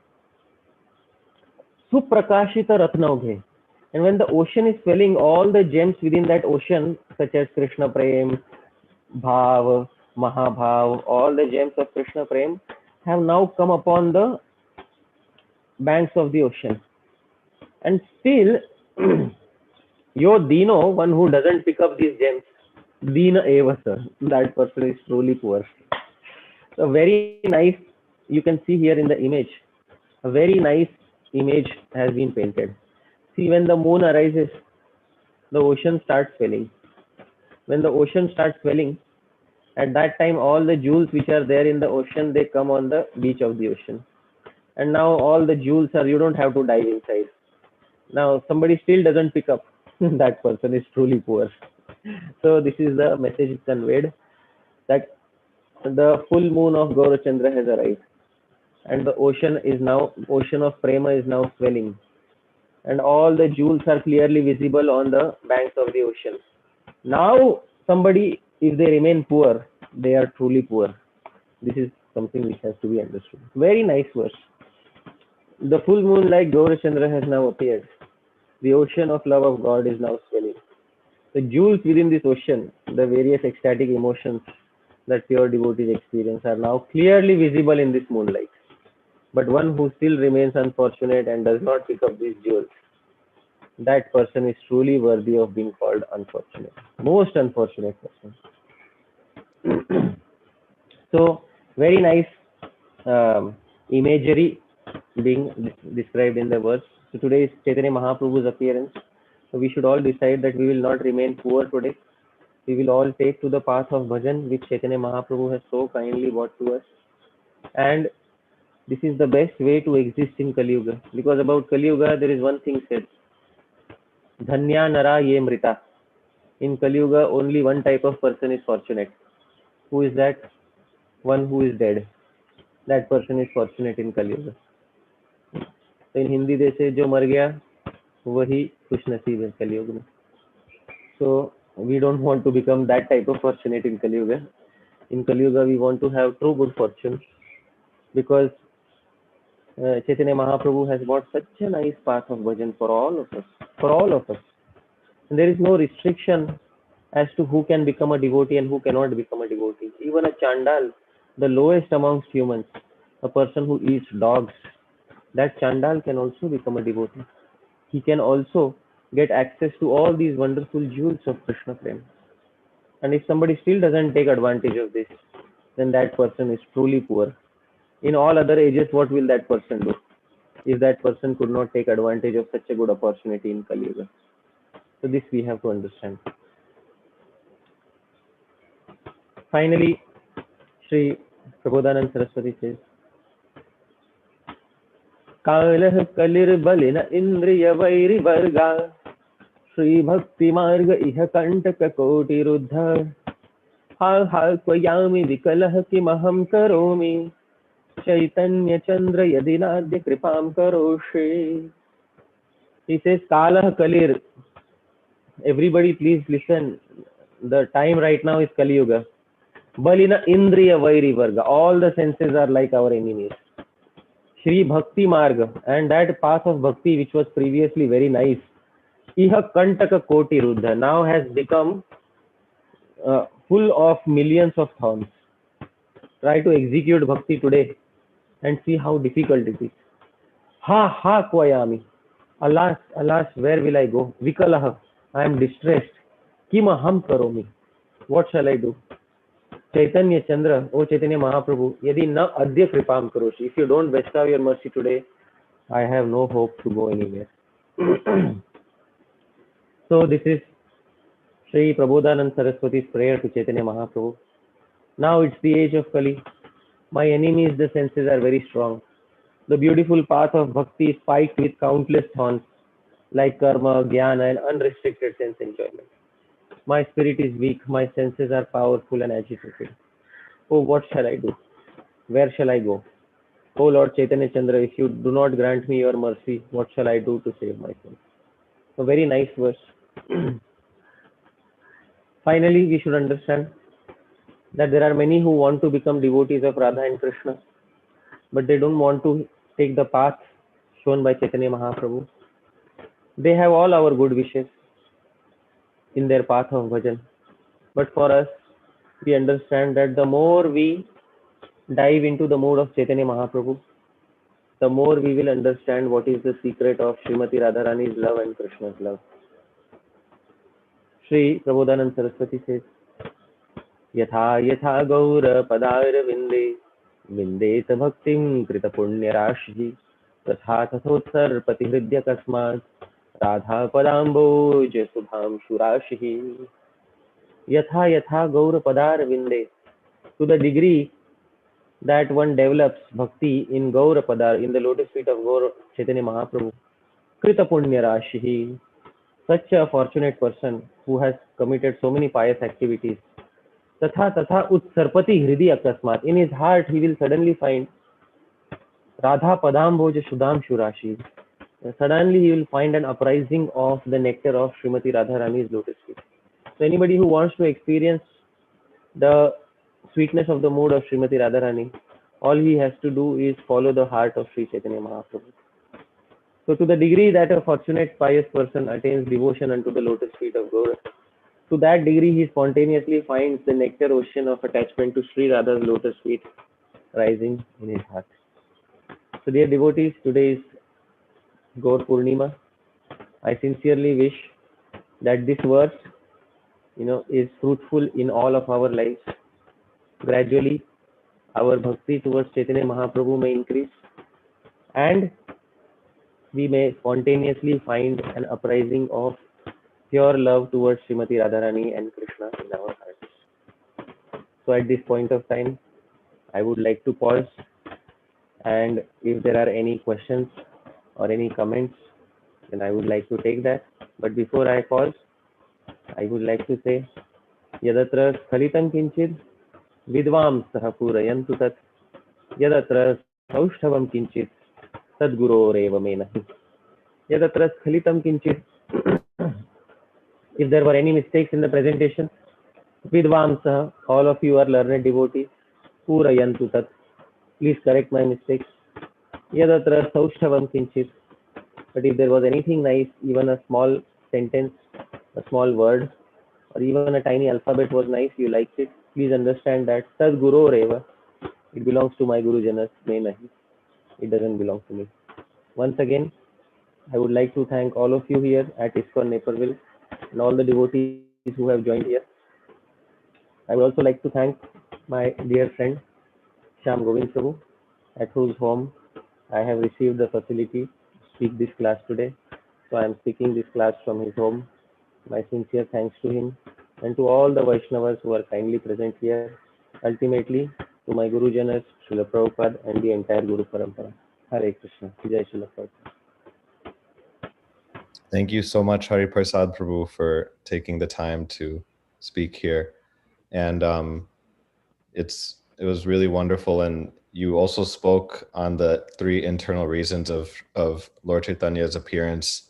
Suprakashita Ratnaughe. And when the ocean is swelling, all the gems within that ocean, such as Krishna Prem, Bhav, Mahabhav, all the gems of Krishna Prem have now come upon the banks of the ocean. And still, Yo Dino, one who doesn't pick up these gems, Dina Evasa, that person is truly poor. So very nice, you can see here in the image, a very nice image has been painted. See, when the moon arises, the ocean starts swelling. When the ocean starts swelling, at that time all the jewels which are there in the ocean, they come on the beach of the ocean. And now all the jewels are, you don't have to dive inside. Now somebody still doesn't pick up, that person is truly poor. So this is the message conveyed, that the full moon of Gaurachandra has arrived. And the ocean of Prema is now swelling. And all the jewels are clearly visible on the banks of the ocean. Now, somebody, if they remain poor, they are truly poor. This is something which has to be understood. Very nice verse. The full moon like Gaurachandra has now appeared. The ocean of love of God is now swelling. The jewels within this ocean, the various ecstatic emotions that pure devotees experience are now clearly visible in this moonlight. But one who still remains unfortunate and does not pick up these jewels, that person is truly worthy of being called unfortunate. Most unfortunate person. So, very nice imagery being described in the verse. So today is Chaitanya Mahaprabhu's appearance. So we should all decide that we will not remain poor today. We will all take to the path of bhajan which Chaitanya Mahaprabhu has so kindly brought to us. And this is the best way to exist in Kali Yuga. Because about Kali Yuga, there is one thing said. Dhanya Nara Ye Mrita. In Kali Yuga, only one type of person is fortunate. Who is that? One who is dead. That person is fortunate in Kali Yuga. So in Hindi they say, जो मर गया वही खुश नसीब है Kali Yuga में. So we don't want to become that type of fortunate in Kali Yuga. In Kali Yuga, we want to have true good fortune, because Chaitanya Mahaprabhu has brought such a nice path of bhajan for all of us, And there is no restriction as to who can become a devotee and who cannot become a devotee. Even a chandal, the lowest amongst humans, a person who eats dogs, that chandal can also become a devotee. He can also get access to all these wonderful jewels of Krishna Prem. And if somebody still doesn't take advantage of this, then that person is truly poor. In all other ages, what will that person do if that person could not take advantage of such a good opportunity in Kali Yuga? So this we have to understand. Finally, Sri Prabodhanand Saraswati says, Kalah kalir balina indriya vairi varga Sri Bhakti Marga iha kantaka koti ruddha Ha kvayami vikalah kimaham karomi Chaitanya Chandra Yadinadya Kripam Karoshe. He says, Kalah Kalir. Everybody please listen. The time right now is Kali Yuga. Balina Indriya Vairi Varga. All the senses are like our enemies. Shri Bhakti Marga. And that path of Bhakti which was previously very nice. Iha Kantaka Koti Ruddha. Now has become full of millions of thorns. Try to execute Bhakti today and see how difficult it is. Ha kvayami. Alas, where will I go? Vikalaha. I am distressed. Kimaham karomi. What shall I do? Chaitanya Chandra, O Chaitanya Mahaprabhu, yadi na adya kripam karoshi. If you don't bestow your mercy today, I have no hope to go anywhere. So this is Sri Prabodhanand Saraswati's prayer to Chaitanya Mahaprabhu. Now it's the age of Kali. My enemies, the senses, are very strong. The beautiful path of bhakti is spiked with countless thorns, like karma, jnana, and unrestricted sense enjoyment. My spirit is weak, my senses are powerful and agitated. Oh, what shall I do? Where shall I go? O Lord Chaitanya Chandra, if you do not grant me your mercy, what shall I do to save myself? A very nice verse. Finally, we should understand that there are many who want to become devotees of Radha and Krishna, but they don't want to take the path shown by Chaitanya Mahaprabhu. They have all our good wishes in their path of bhajan. But for us, we understand that the more we dive into the mood of Chaitanya Mahaprabhu, the more we will understand what is the secret of Srimati Radharani's love and Krishna's love. Sri Prabodhanand Saraswati says, Yatha yatha gaura padara vinde, vindet bhaktim krita punya rashi, tatha tathotsar patihridya kasmat, radha padamboj subham shurashi. Yatha yatha gaura padara vinde. To the degree that one develops bhakti in Gaura Padar, in the lotus feet of Gaur Chaitanya Mahaprabhu, Krita Punya Rashi, such a fortunate person who has committed so many pious activities, Tatha Tatha Utsarpati Hridi Akasmat, in his heart he will suddenly find Radha Padamboj Sudam Shurashi. Suddenly he will find an uprising of the nectar of Srimati Radharani's lotus feet. So anybody who wants to experience the sweetness of the mood of Srimati Radharani, all he has to do is follow the heart of Sri Chaitanya Mahaprabhu. So to the degree that a fortunate pious person attains devotion unto the lotus feet of Gaura, to that degree he spontaneously finds the nectar ocean of attachment to Sri Radha's lotus feet rising in his heart. So dear devotees, today is Gaur Purnima. I sincerely wish that this verse, is fruitful in all of our lives. Gradually, our bhakti towards Chaitanya Mahaprabhu may increase, and we may spontaneously find an uprising of pure love towards Srimati Radharani and Krishna in our hearts. So at this point of time, I would like to pause, and if there are any questions or any comments, then I would like to take that. But before I pause, I would like to say, Yadatra Skhalitam Kinchid Vidvam Saha Purayantu Tat Yadatra Saushthavam Kinchid Sadguro Reva Menahi. Yadatra Skhalitam Kinchid. If there were any mistakes in the presentation, Vidvam Saha, all of you are learned devotees, Purayantu Tat. Please correct my mistakes. Yadatra Saushthavam Kinchid. But if there was anything nice, even a small sentence, a small word, or even a tiny alphabet was nice, you liked it, please understand that Tad Guru Reva, it belongs to my Guru Janas, may nahi. It doesn't belong to me. Once again, I would like to thank all of you here at Iskcon Naperville and all the devotees who have joined here. I would also like to thank my dear friend Shyam Govind Prabhu, at whose home I have received the facility to speak this class today. So I am speaking this class from his home. My sincere thanks to him and to all the Vaishnavas who are kindly present here. Ultimately, to my Guru Janas, Srila Prabhupada, and the entire Guru Parampara. Hare Krishna. Jai Srila Prabhupada. Thank you so much, Hari Prasad Prabhu, for taking the time to speak here. And it was really wonderful. And you also spoke on the three internal reasons of Lord Chaitanya's appearance,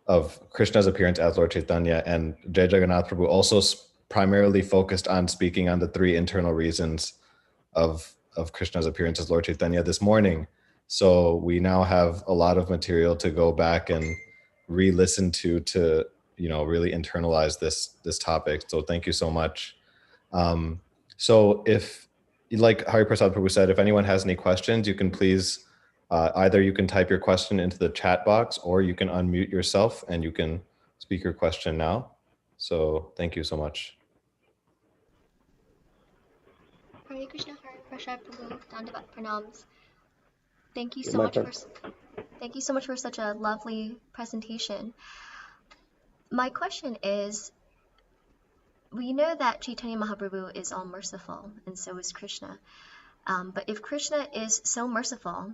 of Krishna's appearance as Lord Chaitanya. And Jai Jagannath Prabhu also primarily focused on speaking on the three internal reasons of Krishna's appearance as Lord Chaitanya this morning. So we now have a lot of material to go back and re-listen to really internalize this topic. So thank you so much. So if, like Hari Prasad Prabhu said, if anyone has any questions, you can please either you can type your question into the chat box, or you can unmute yourself and you can speak your question now. So thank you so much. Hare Krishna, Hare Prasad Prabhu, Dandavat Pranams. Thank you so My much friend. Thank you so much for such a lovely presentation. My question is, we know that Chaitanya Mahaprabhu is all merciful, and so is Krishna. But if Krishna is so merciful,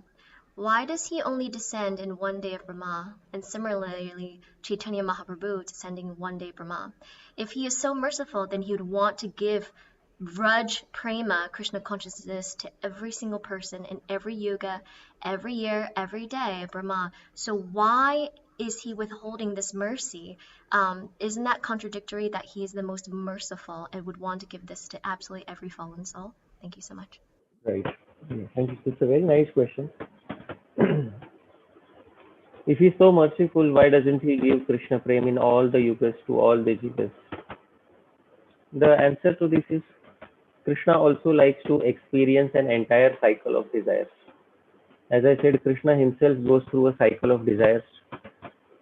why does he only descend in one day of Brahma, and similarly Chaitanya Mahaprabhu descending one day Brahma? If he is so merciful, then he would want to give Vraj Prema, Krishna consciousness, to every single person in every yuga, every year, every day, Brahma. So why is he withholding this mercy? Isn't that contradictory that he is the most merciful and would want to give this to absolutely every fallen soul? Thank you so much. Right. Thank you. It's a very nice question. If he's so merciful, why doesn't he give Krishna Prem in all the yugas to all the jivas? The answer to this is Krishna also likes to experience an entire cycle of desires. As I said, Krishna himself goes through a cycle of desires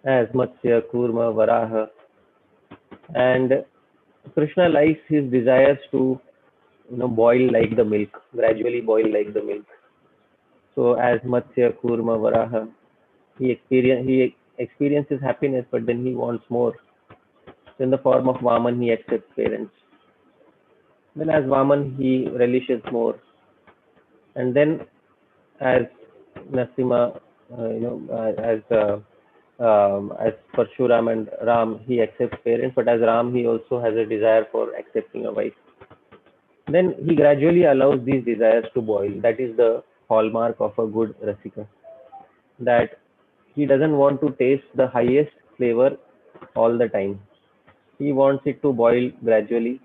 as Matsya, Kurma, Varaha, and Krishna likes his desires to boil like the milk, gradually boil like the milk. So as Matsya, Kurma, Varaha, he experiences happiness, but then he wants more. So in the form of Vaman, he accepts parents. Then as Vaman, he relishes more. And then as Nasima, as Parshuram and Ram, he accepts parents, but as Ram, he also has a desire for accepting a wife. Then he gradually allows these desires to boil. That is the hallmark of a good Rasika. That he doesn't want to taste the highest flavor all the time. He wants it to boil gradually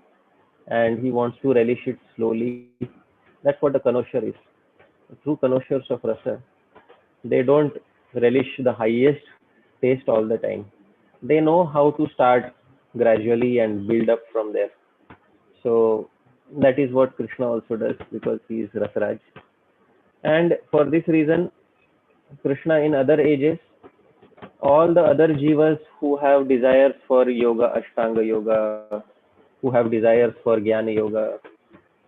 and he wants to relish it slowly. That's what the Kanoshar is. True Kanoshars of Rasa, they don't relish the highest taste all the time. They know how to start gradually and build up from there. So that is what Krishna also does because he is Rasaraj. And for this reason, Krishna in other ages, all the other jivas who have desires for yoga, Ashtanga yoga, who have desires for Jnana yoga,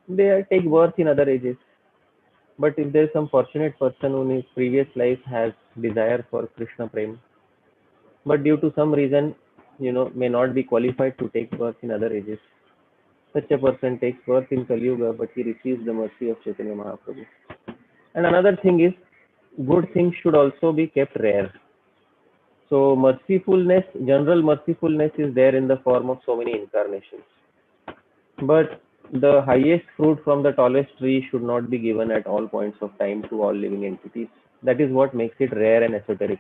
they take birth in other ages. But if there is some fortunate person who in his previous life has desire for Krishna Prem, but due to some reason, may not be qualified to take birth in other ages, such a person takes birth in Kali Yuga, but he receives the mercy of Chaitanya Mahaprabhu. And another thing is, good things should also be kept rare. So mercifulness, general mercifulness is there in the form of so many incarnations. But the highest fruit from the tallest tree should not be given at all points of time to all living entities. That is what makes it rare and esoteric.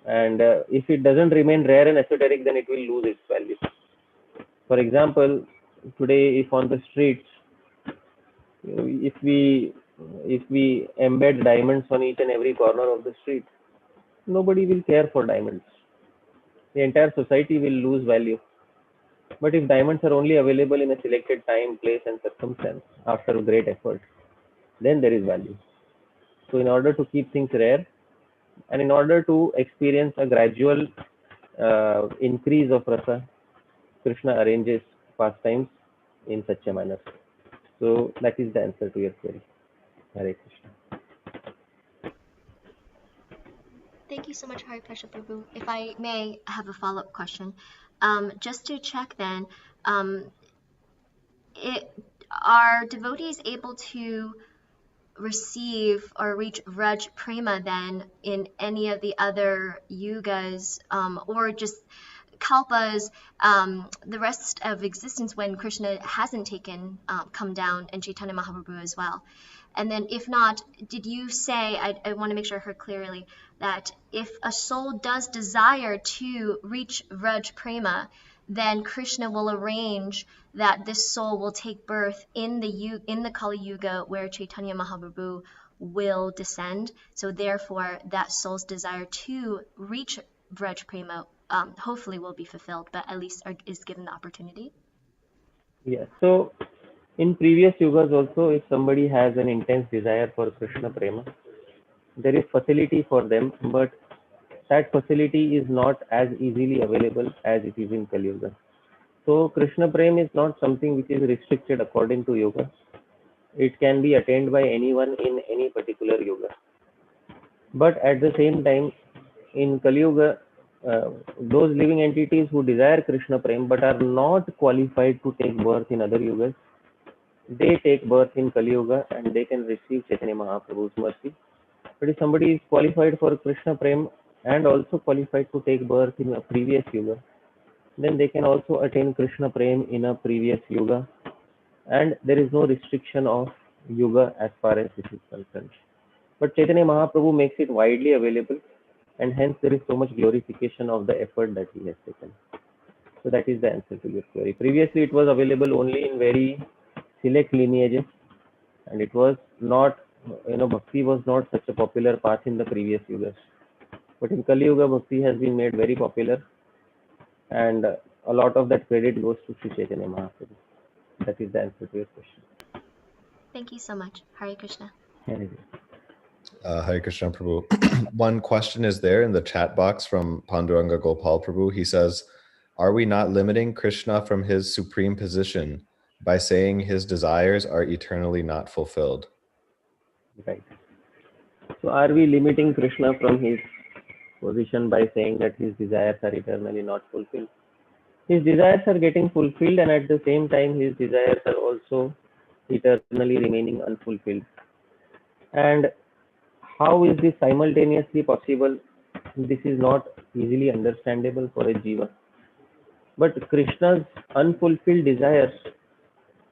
And if it doesn't remain rare and esoteric, then it will lose its value. For example, today, if on the streets, if we embed diamonds on each and every corner of the street, nobody will care for diamonds. The entire society will lose value. But if diamonds are only available in a selected time, place, and circumstance after great effort, then there is value. So in order to keep things rare, and in order to experience a gradual increase of rasa, Krishna arranges pastimes in such a manner. So that is the answer to your query. Hare Krishna. Thank you so much, Hari Prasad Prabhu. If I may have a follow-up question, just to check then, are devotees able to receive or reach Vraj Prema then in any of the other yugas, or just kalpas, the rest of existence when Krishna hasn't come down, and Chaitanya Mahaprabhu as well? And then if not, did you say, I want to make sure I heard clearly, that if a soul does desire to reach Vraj Prema, then Krishna will arrange that this soul will take birth in the Kali Yuga where Chaitanya Mahaprabhu will descend. So therefore, that soul's desire to reach Vraj Prema hopefully will be fulfilled, but at least is given the opportunity. Yeah. So in previous yugas also, if somebody has an intense desire for Krishna Prema, there is facility for them, but that facility is not as easily available as it is in Kali Yuga. So Krishna Prem is not something which is restricted according to yoga. It can be attained by anyone in any particular yoga. But at the same time, in Kali Yuga, those living entities who desire Krishna Prem but are not qualified to take birth in other yugas, they take birth in Kali Yuga and they can receive Chaitanya Mahaprabhu's mercy. But if somebody is qualified for Krishna Prem and also qualified to take birth in a previous yuga, then they can also attain Krishna Prem in a previous yuga, and there is no restriction of yuga as far as this is concerned. But Chaitanya Mahaprabhu makes it widely available, and hence there is so much glorification of the effort that he has taken. So that is the answer to your query. Previously it was available only in very select lineages, and it was not, bhakti was not such a popular path in the previous yugas. But in Kali Yuga, bhakti has been made very popular, and a lot of that credit goes to Sri Chaitanya Mahaprabhu. That is the answer to your question. Thank you so much. Hare Krishna. Hare Krishna Prabhu. One question is there in the chat box from Panduranga Gopal Prabhu. He says, are we not limiting Krishna from his supreme position by saying his desires are eternally not fulfilled? Right. So are we limiting Krishna from his position by saying that his desires are eternally not fulfilled? His desires are getting fulfilled, and at the same time his desires are also eternally remaining unfulfilled. And how is this simultaneously possible? This is not easily understandable for a jiva. But Krishna's unfulfilled desires,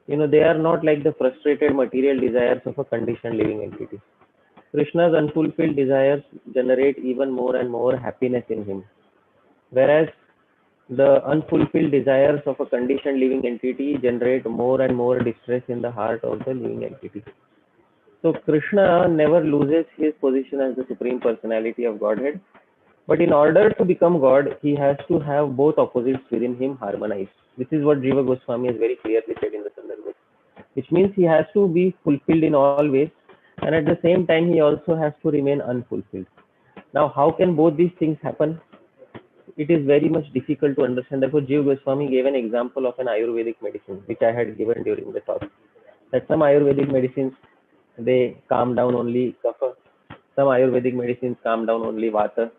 they are not like the frustrated material desires of a conditioned living entity. Krishna's unfulfilled desires generate even more and more happiness in him, whereas the unfulfilled desires of a conditioned living entity generate more and more distress in the heart of the living entity. So Krishna never loses his position as the Supreme Personality of Godhead, but in order to become God, he has to have both opposites within him harmonized. This is what Jiva Goswami has very clearly said in the Sandarbha, which means he has to be fulfilled in all ways, and at the same time he also has to remain unfulfilled. Now, how can both these things happen? It is very much difficult to understand. Therefore, Jiva Goswami gave an example of an Ayurvedic medicine, which I had given during the talk. That some Ayurvedic medicines, they calm down only kapha. Some Ayurvedic medicines calm down only vata,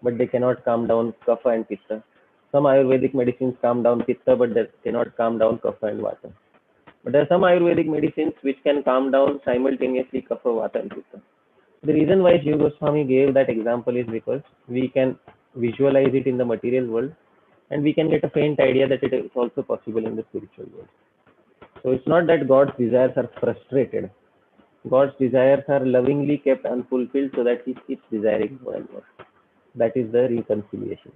but they cannot calm down kapha and pitta. Some Ayurvedic medicines calm down pitta, but they cannot calm down kapha and vata. But there are some Ayurvedic medicines which can calm down simultaneously kapha, vata and pitta. The reason why Jiva Goswami gave that example is because we can visualize it in the material world, and we can get a faint idea that it is also possible in the spiritual world. So it's not that God's desires are frustrated. God's desires are lovingly kept unfulfilled so that he keeps desiring more and more. That is the reconciliation.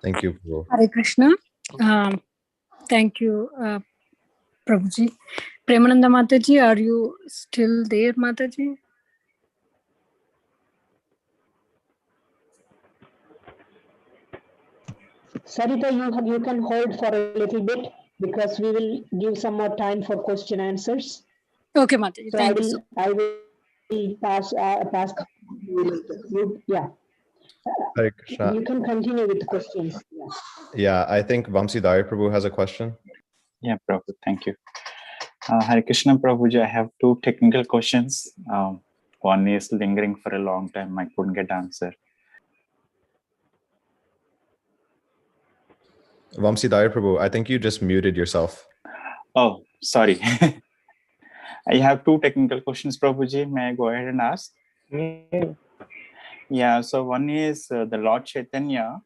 Thank you, Prabhu. Hare Krishna. Thank you, Prabhuji. Premananda Mataji, are you still there, Mataji? Sarita, you can hold for a little bit because we will give some more time for question answers. Okay, Mataji. So Thank you. I will pass. Yeah. Hare Krishna. You can continue with the questions. Yeah, I think Vamsidhari Prabhu has a question. Yeah, Prabhu, thank you. Hare Krishna Prabhuji, I have two technical questions. One is lingering for a long time. I couldn't get answer. Vamsidhari Prabhu, I think you just muted yourself. Oh, sorry. I have two technical questions, Prabhuji. May I go ahead and ask? Yeah, so one is the Lord Chaitanya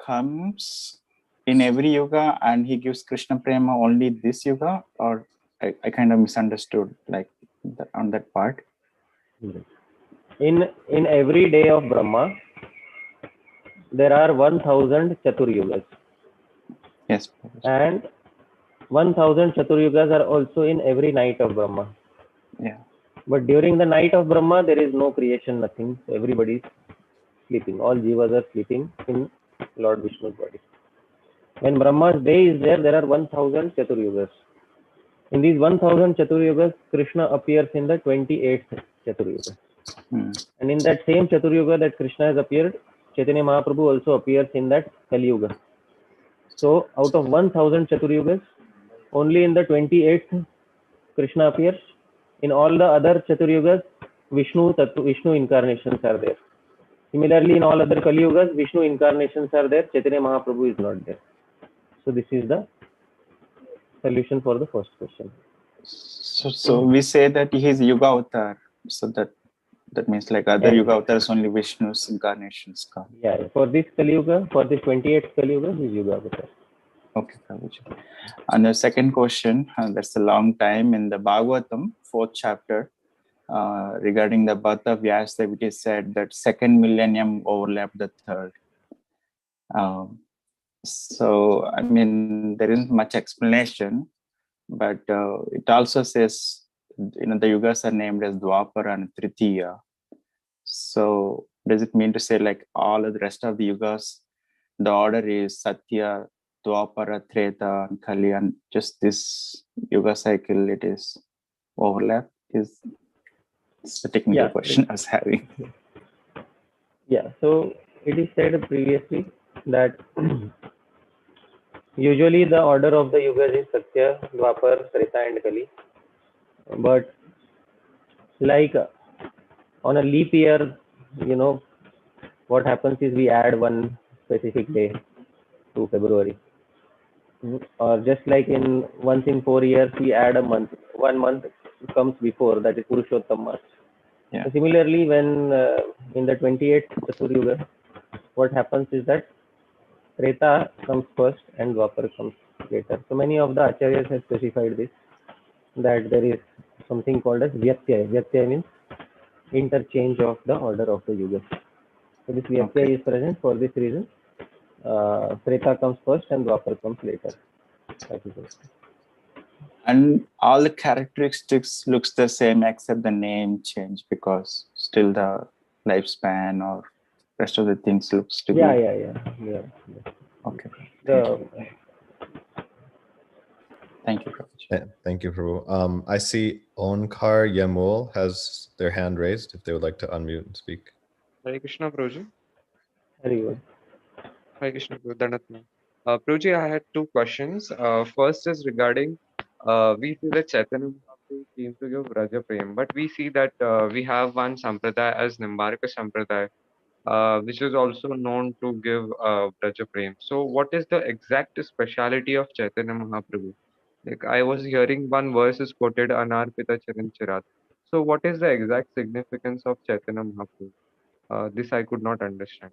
comes in every yuga and he gives Krishna Prema only this yuga, or I kind of misunderstood on that part. In every day of Brahma, there are 1000 Chaturyugas. Yes. And 1000 Chaturyugas are also in every night of Brahma. Yeah. But during the night of Brahma, there is no creation, nothing. So everybody is sleeping. All jivas are sleeping in Lord Vishnu's body. When Brahma's day is there, there are 1000 Chaturyugas. In these 1000 Chaturyugas, Krishna appears in the 28th Chaturyuga. And in that same Chaturyuga that Krishna has appeared, Chaitanya Mahaprabhu also appears in that Kali Yuga. So out of 1000 Chaturyugas, only in the 28th Krishna appears. In all the other Chaturyugas, Vishnu incarnations are there. Similarly, in all other Kali Yugas, Vishnu incarnations are there, Chaitanya Mahaprabhu is not there. So this is the solution for the first question. So we say that he is Yuga Avatar. So that means like other Yes. Yuga Avatars only Vishnu's incarnations come. Yeah, for this Kali Yuga, for this 28th Kali Yuga, he is Yuga Avatar. Okay, Prabhuji. And the second question, that's a long time in the Bhagavatam, 4th chapter, regarding the birth of Vyasa, it is said that second millennium overlapped the third. So, I mean, there isn't much explanation, but it also says, the yugas are named as Dwapara and Tritiya. So, does it mean to say like all of the rest of the yugas, the order is Satya, Dwapara, Treta, and Kali, and just this yuga cycle, it is overlap? Is the technical question I was having. Yeah, so it is said previously that usually the order of the yugas is Satya, Dwapar, Treta, and Kali. But like on a leap year, what happens is we add one specific day to February. Or just like once in 4 years, we add a month. 1 month comes before, that is Purushottam March. Yeah. So similarly, when in the 28th Chatur Yuga, what happens is that Treta comes first and Dwapar comes later. So many of the Acharyas have specified this, that there is something called as Vyatyaya. Vyatyaya means interchange of the order of the yugas. So this Vyatyaya is present. For this reason, Treta comes first and Dwapar comes later. That is it. And all the characteristics looks the same except the name change, because still the lifespan or rest of the things looks to be. Yeah. Okay. Thank you, Prabhu. Thank you, Prabhu. I see Onkar Yamul has their hand raised if they would like to unmute and speak. Hare Krishna, Prabhuji. Very good. Hare Krishna, Danatma. Prabhuji, I had two questions. First is regarding, we see that Chaitanya Mahaprabhu came to give Raja Prem, but we see that we have one Sampradaya as Nimbarika Sampradaya, which is also known to give Raja Prem. So what is the exact speciality of Chaitanya Mahaprabhu? Like I was hearing one verse is quoted, Anarpita Charan Chirat. So what is the exact significance of Chaitanya Mahaprabhu? This I could not understand.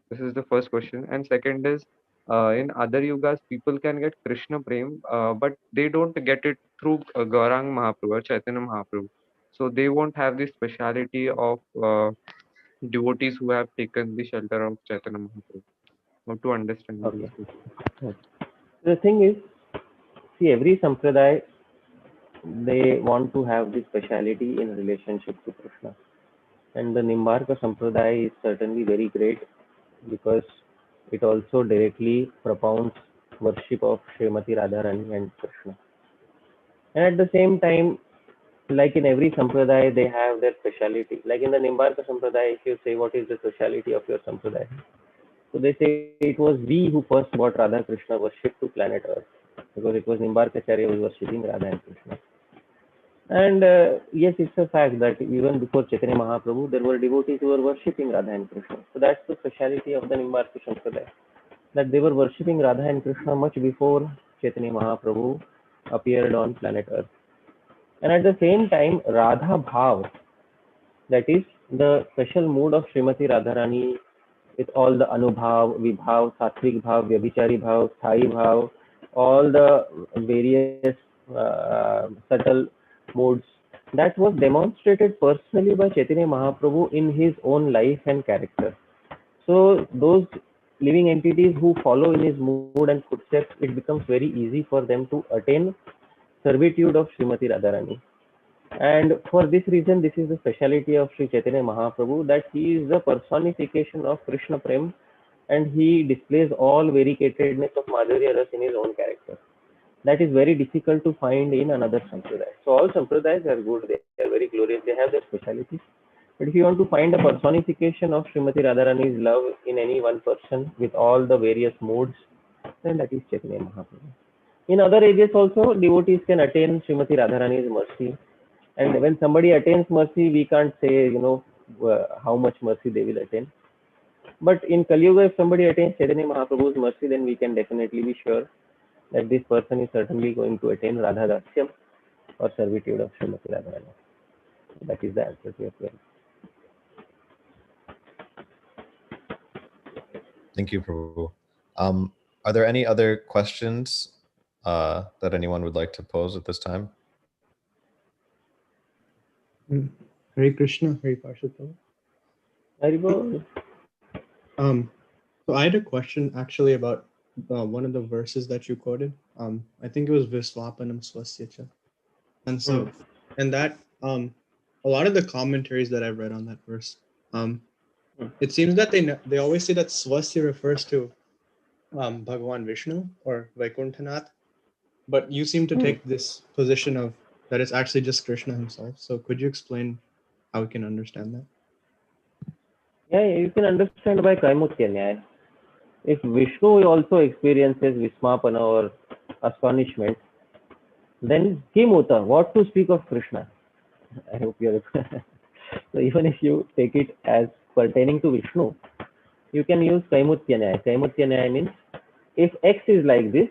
This is the first question. And second is, in other yugas, people can get Krishna Prem, but they don't get it through Gaurang Mahaprabhu or Chaitanya Mahaprabhu. So they won't have the speciality of devotees who have taken the shelter of Chaitanya Mahaprabhu. How to understand Okay. this? The thing is, see, every sampradaya, they want to have the speciality in relationship to Krishna. And the Nimbarka Sampradaya is certainly very great because it also directly propounds worship of Srimati Radharani and Krishna. And at the same time, like in every Sampradaya, they have their speciality. Like in the Nimbarka Sampradaya, if you say what is the speciality of your Sampradaya, so they say it was we who first brought Radha Krishna worship to planet Earth, because it was Nimbarkacharya who was worshipping Radha and Krishna. And yes, it's a fact that even before Chaitanya Mahaprabhu, there were devotees who were worshipping Radha and Krishna. So that's the speciality of the Nimbarka Sampradaya, that they were worshipping Radha and Krishna much before Chaitanya Mahaprabhu appeared on planet Earth. And at the same time, Radha Bhav, that is the special mood of Srimati Radharani with all the Anubhav, Vibhav, Satvik Bhav, Vyabhichari Bhav, Sthai Bhav, all the various subtle modes, that was demonstrated personally by Chaitanya Mahaprabhu in his own life and character. So those living entities who follow in his mood and footsteps, it becomes very easy for them to attain servitude of Srimati Radharani. And for this reason, this is the speciality of Sri Chaitanya Mahaprabhu, that he is the personification of Krishna Prem, and he displays all variegatedness of Madhurya Ras in his own character. That is very difficult to find in another sampradaya. So all sampradayas are good, they are very glorious, they have their specialities. But if you want to find a personification of Srimati Radharani's love in any one person with all the various modes, then that is Chaitanya Mahaprabhu. In other ages also, devotees can attain Srimati Radharani's mercy And when somebody attains mercy, we can't say, how much mercy they will attain. But in Kali Yuga, if somebody attains Chaitanya Mahaprabhu's mercy, then we can definitely be sure that this person is certainly going to attain Radha Dasyam or servitude of Srimati Radharani. That is the answer to your question. Thank you, Prabhu. Are there any other questions that anyone would like to pose at this time? Hare Krishna, Hare Parsada. Haribol. So I had a question actually about one of the verses that you quoted. I think it was Visvapanam Swasyacha. And so, and that, a lot of the commentaries that I've read on that verse, it seems that they always say that Swasya refers to Bhagavan Vishnu or Vaikuntanath, but you seem to take this position of that it's actually just Krishna himself. So could you explain how we can understand that? Yeah, you can understand by Kaimutya Nyaya. If Vishnu also experiences Vismapana or astonishment, then Kimuta, what to speak of Krishna? I hope you are. So even if you take it as pertaining to Vishnu, you can use Kaimutya Nyaya. Kaimutya Nyaya means if X is like this,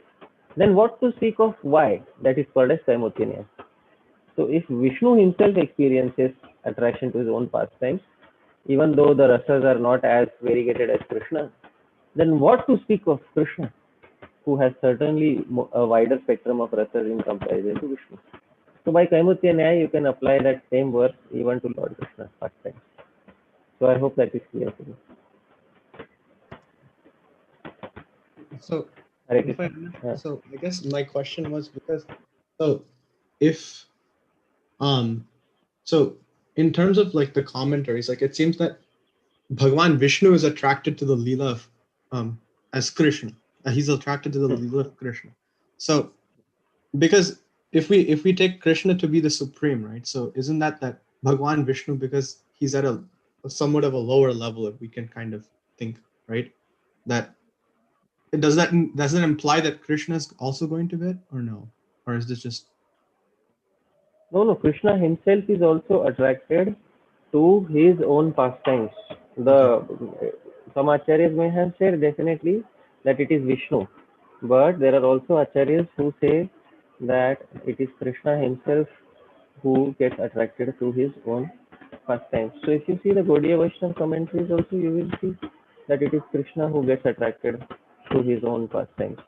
then what to speak of Y? That is called as Kaimutya Nyaya. So if Vishnu himself experiences attraction to his own pastimes, even though the rasas are not as variegated as Krishna, then what to speak of Krishna, who has certainly a wider spectrum of rasas in comparison to Vishnu. So by Kaimutya Nyaya, you can apply that same verse even to Lord Krishna's pastimes. So I hope that is clear to you. So, Hare if I, Krishna. so I guess my question was because, so if, so in terms of like the commentaries, like it seems that Bhagavan Vishnu is attracted to the Leela of, as Krishna. He's attracted to the Leela of Krishna. So, because if we take Krishna to be the supreme, right? So isn't that Bhagavan Vishnu, because he's at a somewhat of a lower level, if we can kind of think, right? That does that imply that Krishna is also going to it, or no? Or is this just No, Krishna himself is also attracted to his own pastimes. Some acharyas may have said definitely that it is Vishnu, but there are also acharyas who say that it is Krishna himself who gets attracted to his own pastimes. So if you see the Gaudiya Vaishnava commentaries also, you will see that it is Krishna who gets attracted to his own pastimes.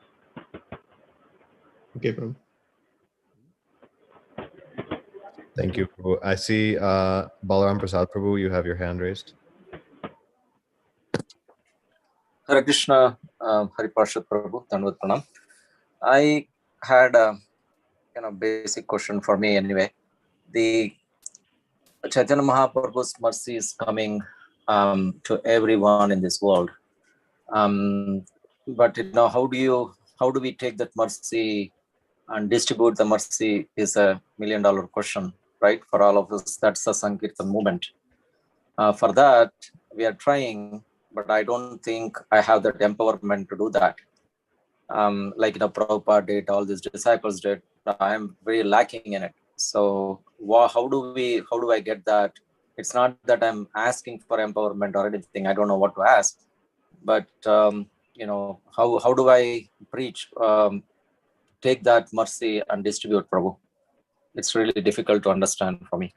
okay, Prabhu? Thank you, Prabhu. I see Balaram Prasad Prabhu, you have your hand raised. Hare Krishna, Hari Parshad Prabhu, Dandavat Pranam. I had a basic question for me anyway. The Chaitanya Mahaprabhu's mercy is coming to everyone in this world. But how do we take that mercy and distribute the mercy is $1 million question, right? For all of us, that's the Sankirtan movement. For that, we are trying, but I don't think I have that empowerment to do that. Like Prabhupada did, all these disciples did. I am very lacking in it. So how do I get that? It's not that I'm asking for empowerment or anything. I don't know what to ask, but how do I preach, take that mercy and distribute, Prabhu? It's really difficult to understand for me.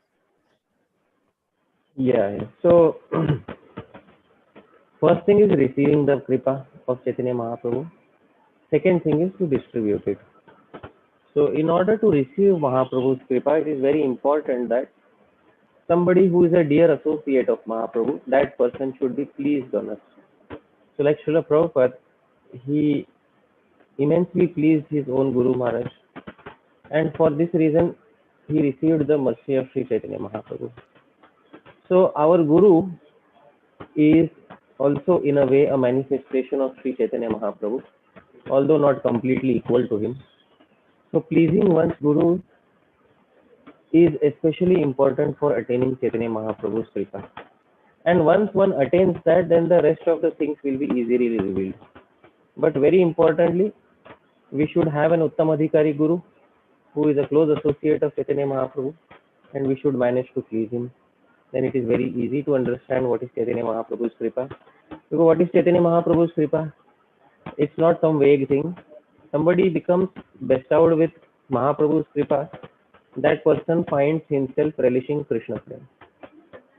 Yeah. So first thing is receiving the kripa of Chaitanya Mahaprabhu. Second thing is to distribute it. So in order to receive Mahaprabhu's kripa, it is very important that somebody who is a dear associate of Mahaprabhu, that person should be pleased on us. So like Srila Prabhupada, he immensely pleased his own Guru Maharaj, and for this reason he received the mercy of Sri Chaitanya Mahaprabhu. So our Guru is also in a way a manifestation of Sri Chaitanya Mahaprabhu, although not completely equal to him. So pleasing one's Guru is especially important for attaining Chaitanya Mahaprabhu's kripa. And once one attains that, then the rest of the things will be easily revealed. But very importantly, we should have an Uttamadhikari Guru who is a close associate of Chaitanya Mahaprabhu. and we should manage to please him, then it is very easy to understand what is Chaitanya Mahaprabhu's Kripa. Because what is Chaitanya Mahaprabhu's Kripa? It's not some vague thing. Somebody becomes bestowed with Mahaprabhu's Kripa, that person finds himself relishing Krishna Prem.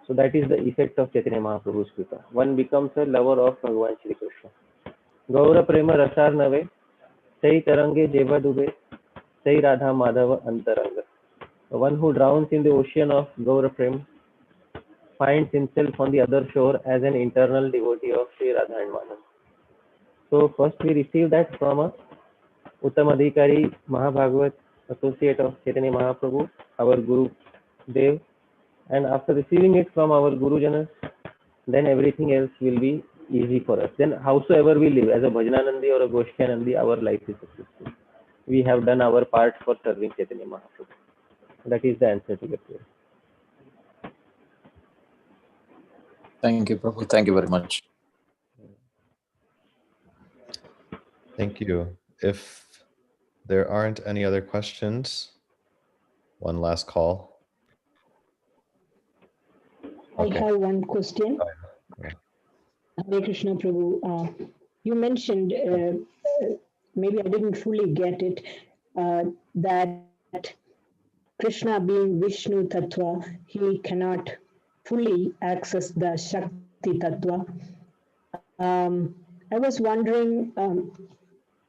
So that is the effect of Chaitanya Mahaprabhu's Kripa. One becomes a lover of Bhagavan Shri Krishna. Gaura Prema Rasar Nave, Sai Tarange Jeva Dube, Sai Radha Madhava Antaranga. One who drowns in the ocean of Gaura Prema finds himself on the other shore as an internal devotee of Sri Radha and Madhava. So first we receive that from a Uttam Adhikari Mahabhagavat, associate of Chaitanya Mahaprabhu, our Guru Dev, and after receiving it from our Guru Janas, then everything else will be easy for us. Then howsoever we live, as a Bhajananandi or a Goshtyanandi, our life is successful. We have done our part for serving Chaitanya Mahaprabhu. That is the answer to your question. Thank you, Prabhu. Thank you very much. Thank you. If there aren't any other questions, one last call. I Okay. have one question. Yeah. Hare Krishna Prabhu, you mentioned, maybe I didn't fully get it, that Krishna being Vishnu Tattva, he cannot fully access the Shakti Tattva. I was wondering,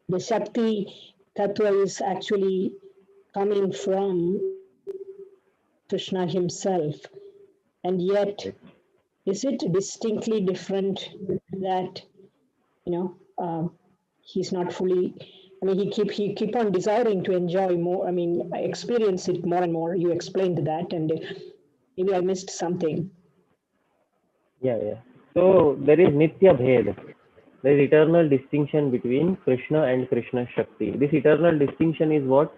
the Shakti Tattva is actually coming from Krishna himself, and yet is it distinctly different that, he's not fully, he keep on desiring to enjoy more, I experience it more and more. You explained that, and maybe I missed something. Yeah. So there is Nitya Bhed. There is eternal distinction between Krishna and Krishna Shakti. This eternal distinction is what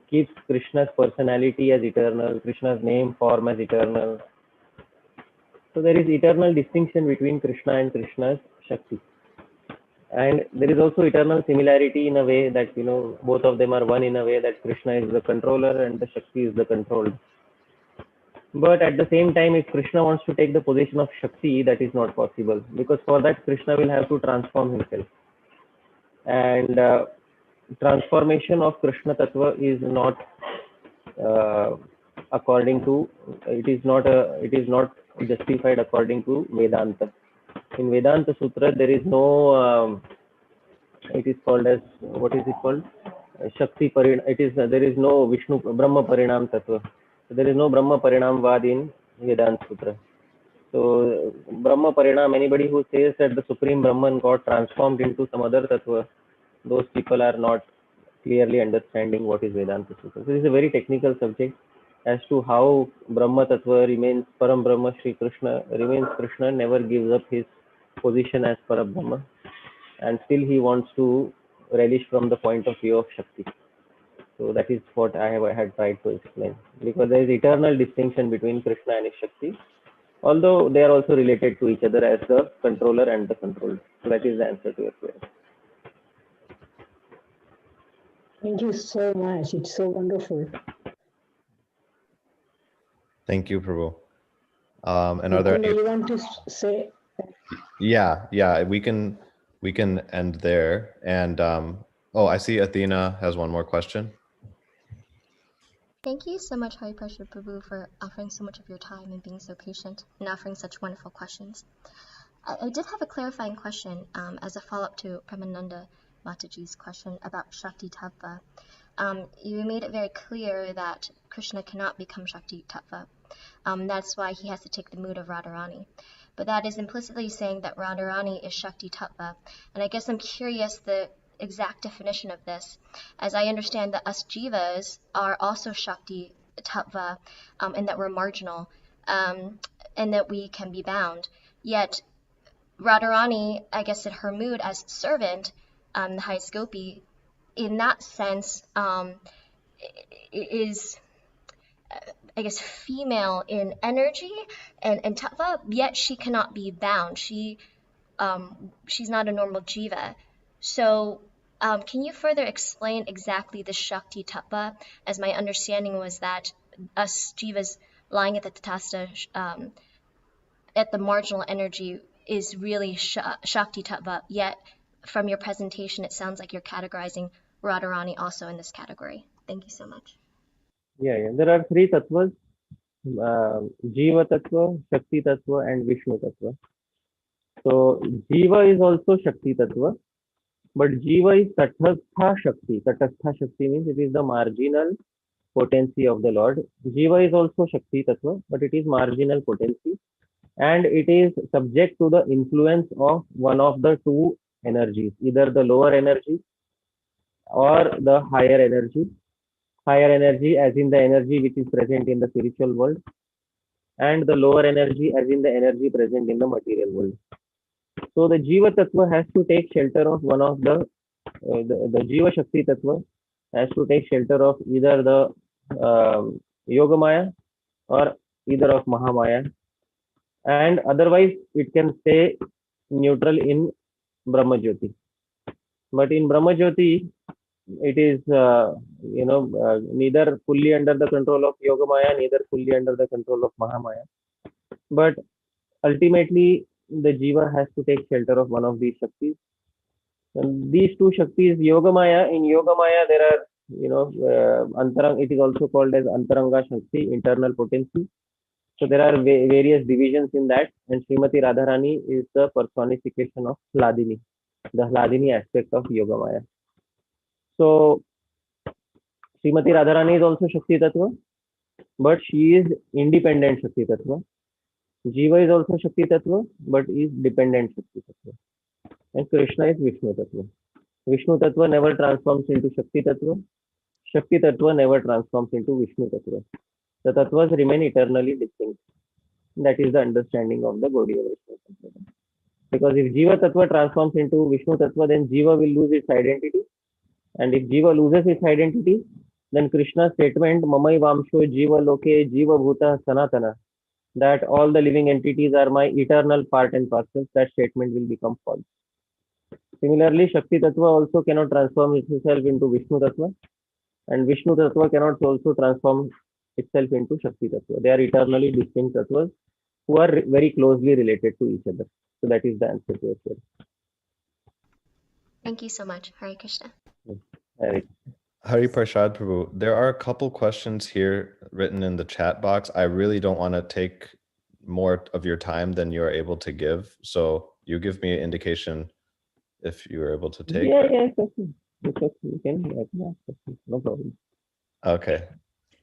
keeps Krishna's personality as eternal, Krishna's name, form as eternal. So there is eternal distinction between Krishna and Krishna's Shakti. And there is also eternal similarity in a way that, both of them are one in a way that Krishna is the controller and the Shakti is the controlled. But at the same time, if Krishna wants to take the position of Shakti, that is not possible, because for that Krishna will have to transform himself. And transformation of Krishna Tattva is not it is not justified according to Vedanta. In Vedanta Sutra, there is no, it is called as, what is it called? Shakti Parinam. There is no Vishnu Brahma Parinam Tattva. There is no Brahma Parinam Vad in Vedanta Sutra. So Brahma Parinam, anybody who says that the Supreme Brahman got transformed into some other Tattva, those people are not clearly understanding what is Vedanta Sutra. So this is a very technical subject as to how Brahma Tattva remains Param Brahma. Shri Krishna remains Krishna, never gives up his position as Parabrahma, and still he wants to relish from the point of view of Shakti. So that is what I had tried to explain, because there is eternal distinction between Krishna and his Shakti, although they are also related to each other as the controller and the controlled. So that is the answer to your question. Thank you so much. It's so wonderful. Thank you, Prabhu. And are there any... you want to say? Yeah, we can end there. And I see Athena has one more question. Thank you so much, Hari Prabhu, for offering so much of your time and being so patient and offering such wonderful questions. I did have a clarifying question as a follow-up to Premananda Mataji's question about Shakti Tattva. You made it very clear that Krishna cannot become Shakti Tattva. That's why he has to take the mood of Radharani. But that is implicitly saying that Radharani is Shakti Tattva. And I guess I'm curious the exact definition of this, as I understand that us jivas are also Shakti Tattva, and that we're marginal, and that we can be bound. Yet Radharani, I guess in her mood as servant, the highest gopi, in that sense, is, I guess, female in energy and tattva, yet she cannot be bound. She's not a normal jiva. So can you further explain exactly the Shakti Tattva? As my understanding was that us jivas lying at the Tatastha, at the marginal energy, is really Shakti Tattva, yet from your presentation, it sounds like you're categorizing Radharani also in this category. Thank you so much. Yeah. There are three tattvas: Jiva Tattva, Shakti Tattva, and Vishnu Tattva. So Jiva is also Shakti Tattva, but Jiva is Tatastha Shakti. Tatastha Shakti means it is the marginal potency of the Lord. Jiva is also Shakti Tattva, but it is marginal potency, and it is subject to the influence of one of the two energies, either the lower energy or the higher energy. Higher energy as in the energy which is present in the spiritual world, and the lower energy as in the energy present in the material world. So the Jiva Tattva has to take shelter of one of the Jiva Shakti Tattva has to take shelter of either the Yogamaya or either of Mahamaya, and otherwise it can stay neutral in Brahma Jyoti. But in Brahma Jyoti, it is neither fully under the control of Yogamaya, neither fully under the control of Mahamaya. But ultimately, the Jiva has to take shelter of one of these Shaktis. And these two Shaktis, Yogamaya, in Yogamaya there are, Antarang, it is also called as Antaranga Shakti, internal potency. So there are various divisions in that, and Srimati Radharani is the personification of Hladini, the Hladini aspect of Yogamaya. So Srimati Radharani is also Shakti Tattva, but she is independent Shakti Tattva. Jiva is also Shakti Tattva, but is dependent Shakti Tattva. And Krishna is Vishnu Tattva. Vishnu Tattva never transforms into Shakti Tattva. Shakti Tattva never transforms into Vishnu Tattva. The Tattvas remain eternally distinct. That is the understanding of the Gaudiya Vaishnava. Because if Jiva Tattva transforms into Vishnu Tattva, then Jiva will lose its identity. And if Jiva loses its identity, then Krishna's statement, Mamai Vamsho Jiva Loke Jiva Bhuta Sanatana, that all the living entities are my eternal part and parcel, that statement will become false. Similarly, Shakti Tattva also cannot transform itself into Vishnu Tattva, and Vishnu Tattva cannot also transform itself into Shakti Tattva. They are eternally distinct Tattvas who are very closely related to each other. So that is the answer to your question. Thank you so much. Hare Krishna. Hari Prasad Prabhu, there are a couple questions here written in the chat box. I really don't want to take more of your time than you are able to give. So you give me an indication if you are able to take. Yeah, it's okay. It's okay. You can, no problem. Okay.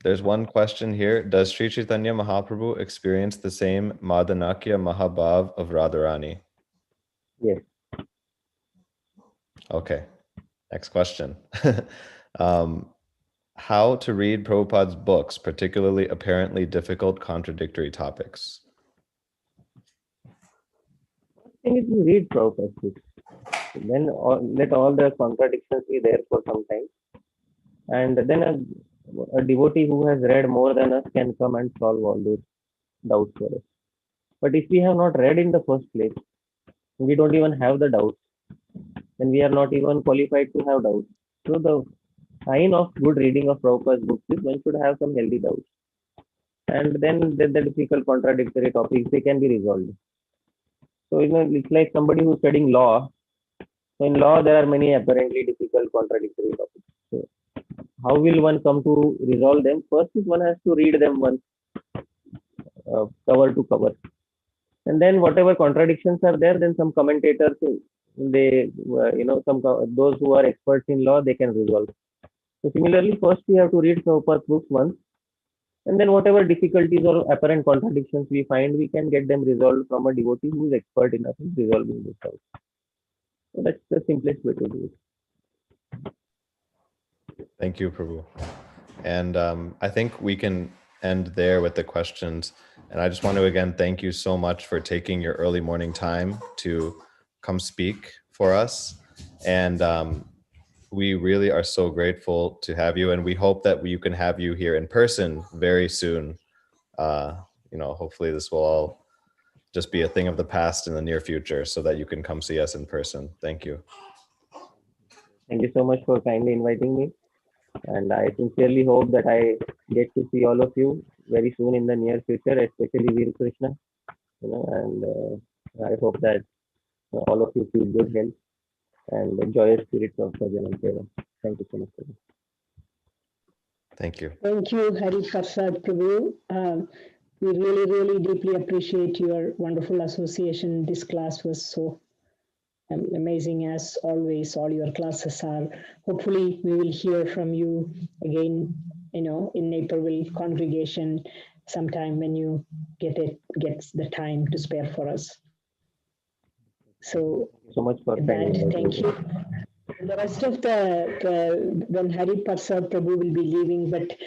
There's one question here. Does Sri Chaitanya Mahaprabhu experience the same Madanakya Mahabhav of Radharani? Yes. Okay. Next question. How to read Prabhupada's books, particularly apparently difficult contradictory topics? I think if you read Prabhupada's books, then let all the contradictions be there for some time. And then a devotee who has read more than us can come and solve all those doubts for us. But if we have not read in the first place, we don't even have the doubts, then we are not even qualified to have doubts. So the sign of good reading of Prabhupada's books is one should have some healthy doubts. And then the difficult contradictory topics, they can be resolved. So, it's like somebody who's studying law. So in law, there are many apparently difficult contradictory topics. So how will one come to resolve them? First is one has to read them once, cover to cover. And then whatever contradictions are there, then some commentators, they, those who are experts in law, they can resolve. So similarly, first we have to read Prabhupada's books once, and then whatever difficulties or apparent contradictions we find, we can get them resolved from a devotee who is expert enough in resolving this doubts. So that's the simplest way to do it. Thank you, Prabhu. And I think we can end there with the questions. And I just want to again thank you so much for taking your early morning time to come speak for us. And we really are so grateful to have you. And we hope that we can have you here in person very soon. Hopefully this will all just be a thing of the past in the near future so that you can come see us in person. Thank you. Thank you so much for kindly inviting me. And I sincerely hope that I get to see all of you very soon in the near future, especially Veer Krishna. And I hope that all of you feel good health and joyous spirits of Bhajan and Seva. Thank you so much. Thank you. Thank you, Hari Prasad Prabhu. We really deeply appreciate your wonderful association. This class was so amazing as always. All your classes are. Hopefully, we will hear from you again, in Naperville congregation sometime when you gets the time to spare for us. So, So much for with kindly that, inviting thank me. you. The rest of when Hari Prasad Prabhu will be leaving, but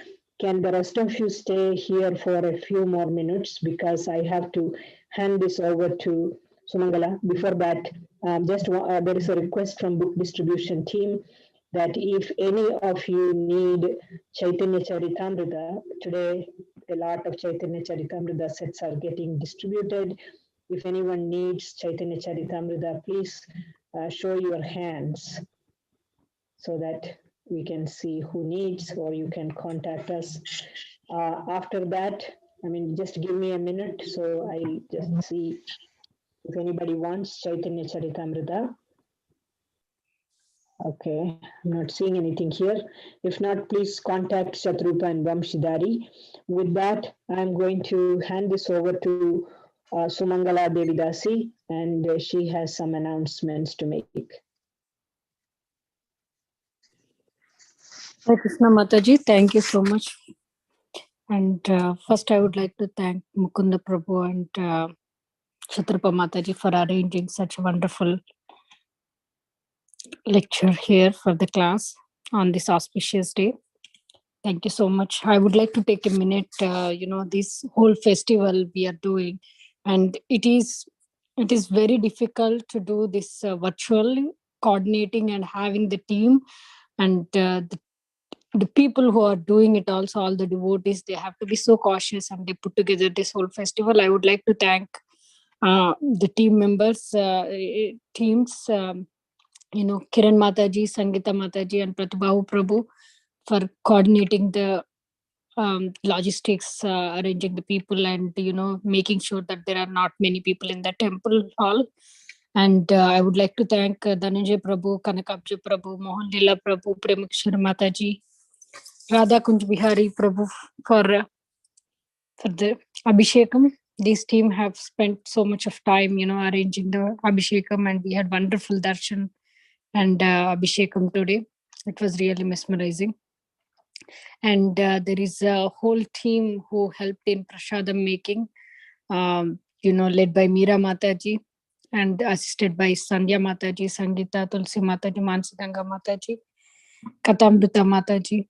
can the rest of you stay here for a few more minutes, because I have to hand this over to Sumangala. Before that, there is a request from book distribution team that if any of you need Chaitanya Charitamrita, today a lot of Chaitanya Charitamrita sets are getting distributed. If anyone needs Chaitanya Charitamrita, please show your hands so that we can see who needs, or you can contact us. After that, just give me a minute so I just see if anybody wants Chaitanya Charitamrita. Okay, I'm not seeing anything here. If not, please contact Shatrupa and Vamshidhari. With that, I'm going to hand this over to Sumangala Devidasi, and she has some announcements to make. Hi Krishna Mataji, thank you so much. And first, I would like to thank Mukunda Prabhu and Kshatrapa Mataji for arranging such a wonderful lecture here for the class on this auspicious day. Thank you so much. I would like to take a minute, this whole festival we are doing, and it is very difficult to do this virtual coordinating and having the team and the people who are doing it also, all the devotees, they have to be so cautious and they put together this whole festival. I would like to thank the team members, teams, Kiran Mataji, Sangita Mataji and Pratibhavu Prabhu for coordinating the logistics, arranging the people and, making sure that there are not many people in the temple hall. And I would like to thank Dhananjay Prabhu, Kanakabja Prabhu, Mohan Lila Prabhu, Premakshara Mataji, Radha Kunj Bihari Prabhu for the Abhishekam. This team have spent so much of time, arranging the Abhishekam, and we had wonderful darshan and Abhishekam today. It was really mesmerizing. And there is a whole team who helped in prasadam making, led by Meera Mataji and assisted by Sandhya Mataji, Sangita, Tulsi Mataji, Mansiganga Mataji, Katamrita Mataji,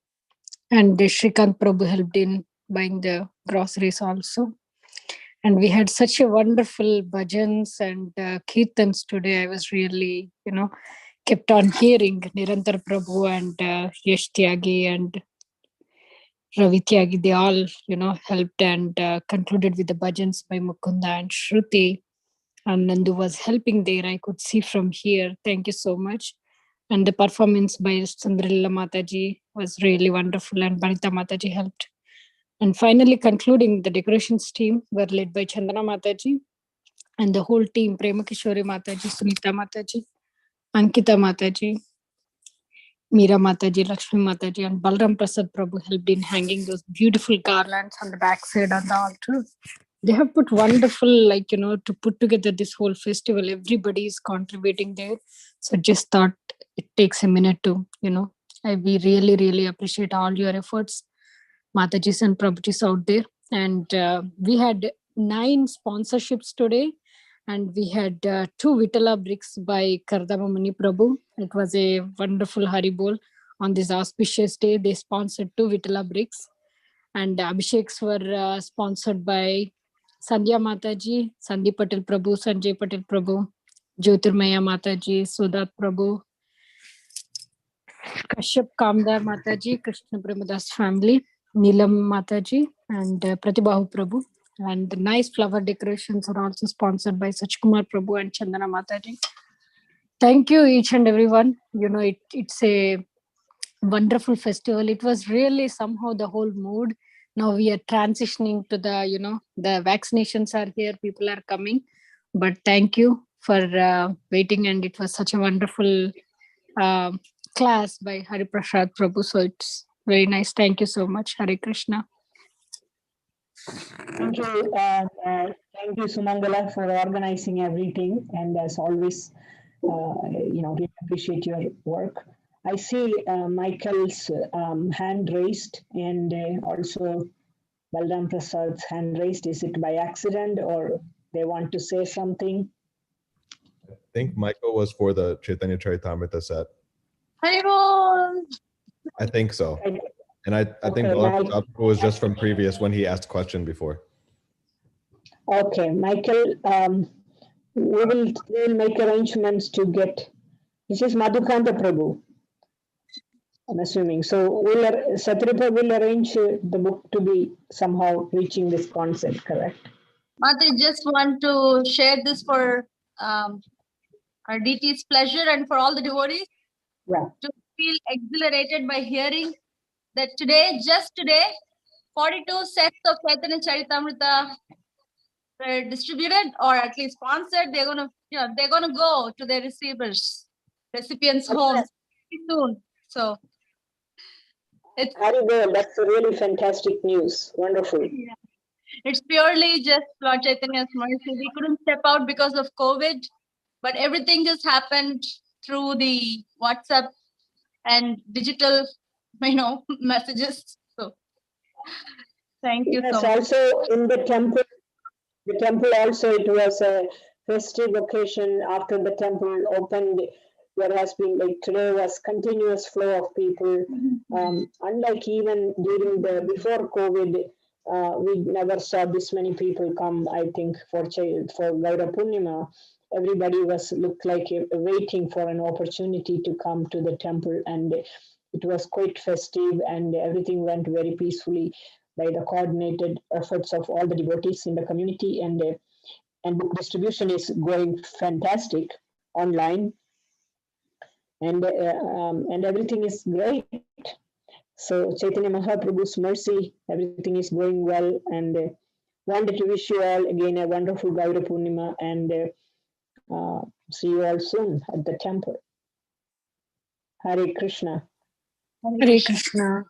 and Shrikant Prabhu helped in buying the groceries also. And we had such a wonderful bhajans and kirtans today. I was really, kept on hearing Nirantar Prabhu and Yash Tyagi and Ravi Tyagi. They all, helped and concluded with the bhajans by Mukunda and Shruti. And Nandu was helping there. I could see from here. Thank you so much. And the performance by Sundarila Mataji was really wonderful, and Banita Mataji helped. And finally, concluding, the decorations team were led by Chandana Mataji and the whole team, Premakishore Mataji, Sunita Mataji, Ankita Mataji, Meera Mataji, Lakshmi Mataji, and Balram Prasad Prabhu helped in hanging those beautiful garlands on the backside on the altar. They have put wonderful, to put together this whole festival. Everybody is contributing there. So just thought it takes a minute to, we really appreciate all your efforts, Matajis and Prabhujis out there. And we had 9 sponsorships today. And we had 2 Vitala bricks by Kardama Muni Prabhu. It was a wonderful Haribol. On this auspicious day, they sponsored 2 Vitala bricks. And Abhisheks were sponsored by Sandhya Mataji, Sandeep Patel Prabhu, Sanjay Patel Prabhu, Jyotirmaya Mataji, Sudat Prabhu, Kashyap Kamdar Mataji, Krishna Premadas family, Neelam Mataji, and Pratibhavu Prabhu. And the nice flower decorations are also sponsored by Sachkumar Prabhu and Chandana Mataji. Thank you, each and everyone. It's a wonderful festival. It was really somehow the whole mood. Now we are transitioning to the vaccinations are here, people are coming. But thank you for waiting, and it was such a wonderful class by Hari Prasad Prabhu. So it's very nice. Thank you so much, Hare Krishna. Thank you. Thank you, Sumangala, for organizing everything. And as always, we appreciate your work. I see Michael's hand raised, and also Balram Prasad's hand raised. Is it by accident or they want to say something? I think Michael was for the Chaitanya Charitamrita set. Haribol! I think so. And I think Okay, Balram Prasad was just from previous when he asked question before. Okay, Michael, we will make arrangements to get. This is Madhukanta Prabhu, I'm assuming. So Satripa will arrange the book to be somehow reaching this concept, correct? Mata, just want to share this for our DT's pleasure and for all the devotees to feel exhilarated by hearing that just today, 42 sets of Chaitanya Charitamrita were distributed or at least sponsored. They're gonna go to their recipients' homes soon. So it's that's really fantastic news. Wonderful. Yeah. It's purely just Lord Chaitanya's mercy. We couldn't step out because of COVID, but everything just happened through the WhatsApp and digital, messages. So thank you so much. Also in the temple also, it was a festive occasion after the temple opened. There has been, today was continuous flow of people. Unlike even before COVID, we never saw this many people come. I think for Gaura Purnima, everybody looked like waiting for an opportunity to come to the temple, and it was quite festive, and everything went very peacefully by the coordinated efforts of all the devotees in the community, and book distribution is going fantastic online, and everything is great. So Chaitanya Mahaprabhu's mercy, everything is going well, and wanted to wish you all again a wonderful Gaura Purnima, and see you all soon at the temple. Hare Krishna. Hare Krishna.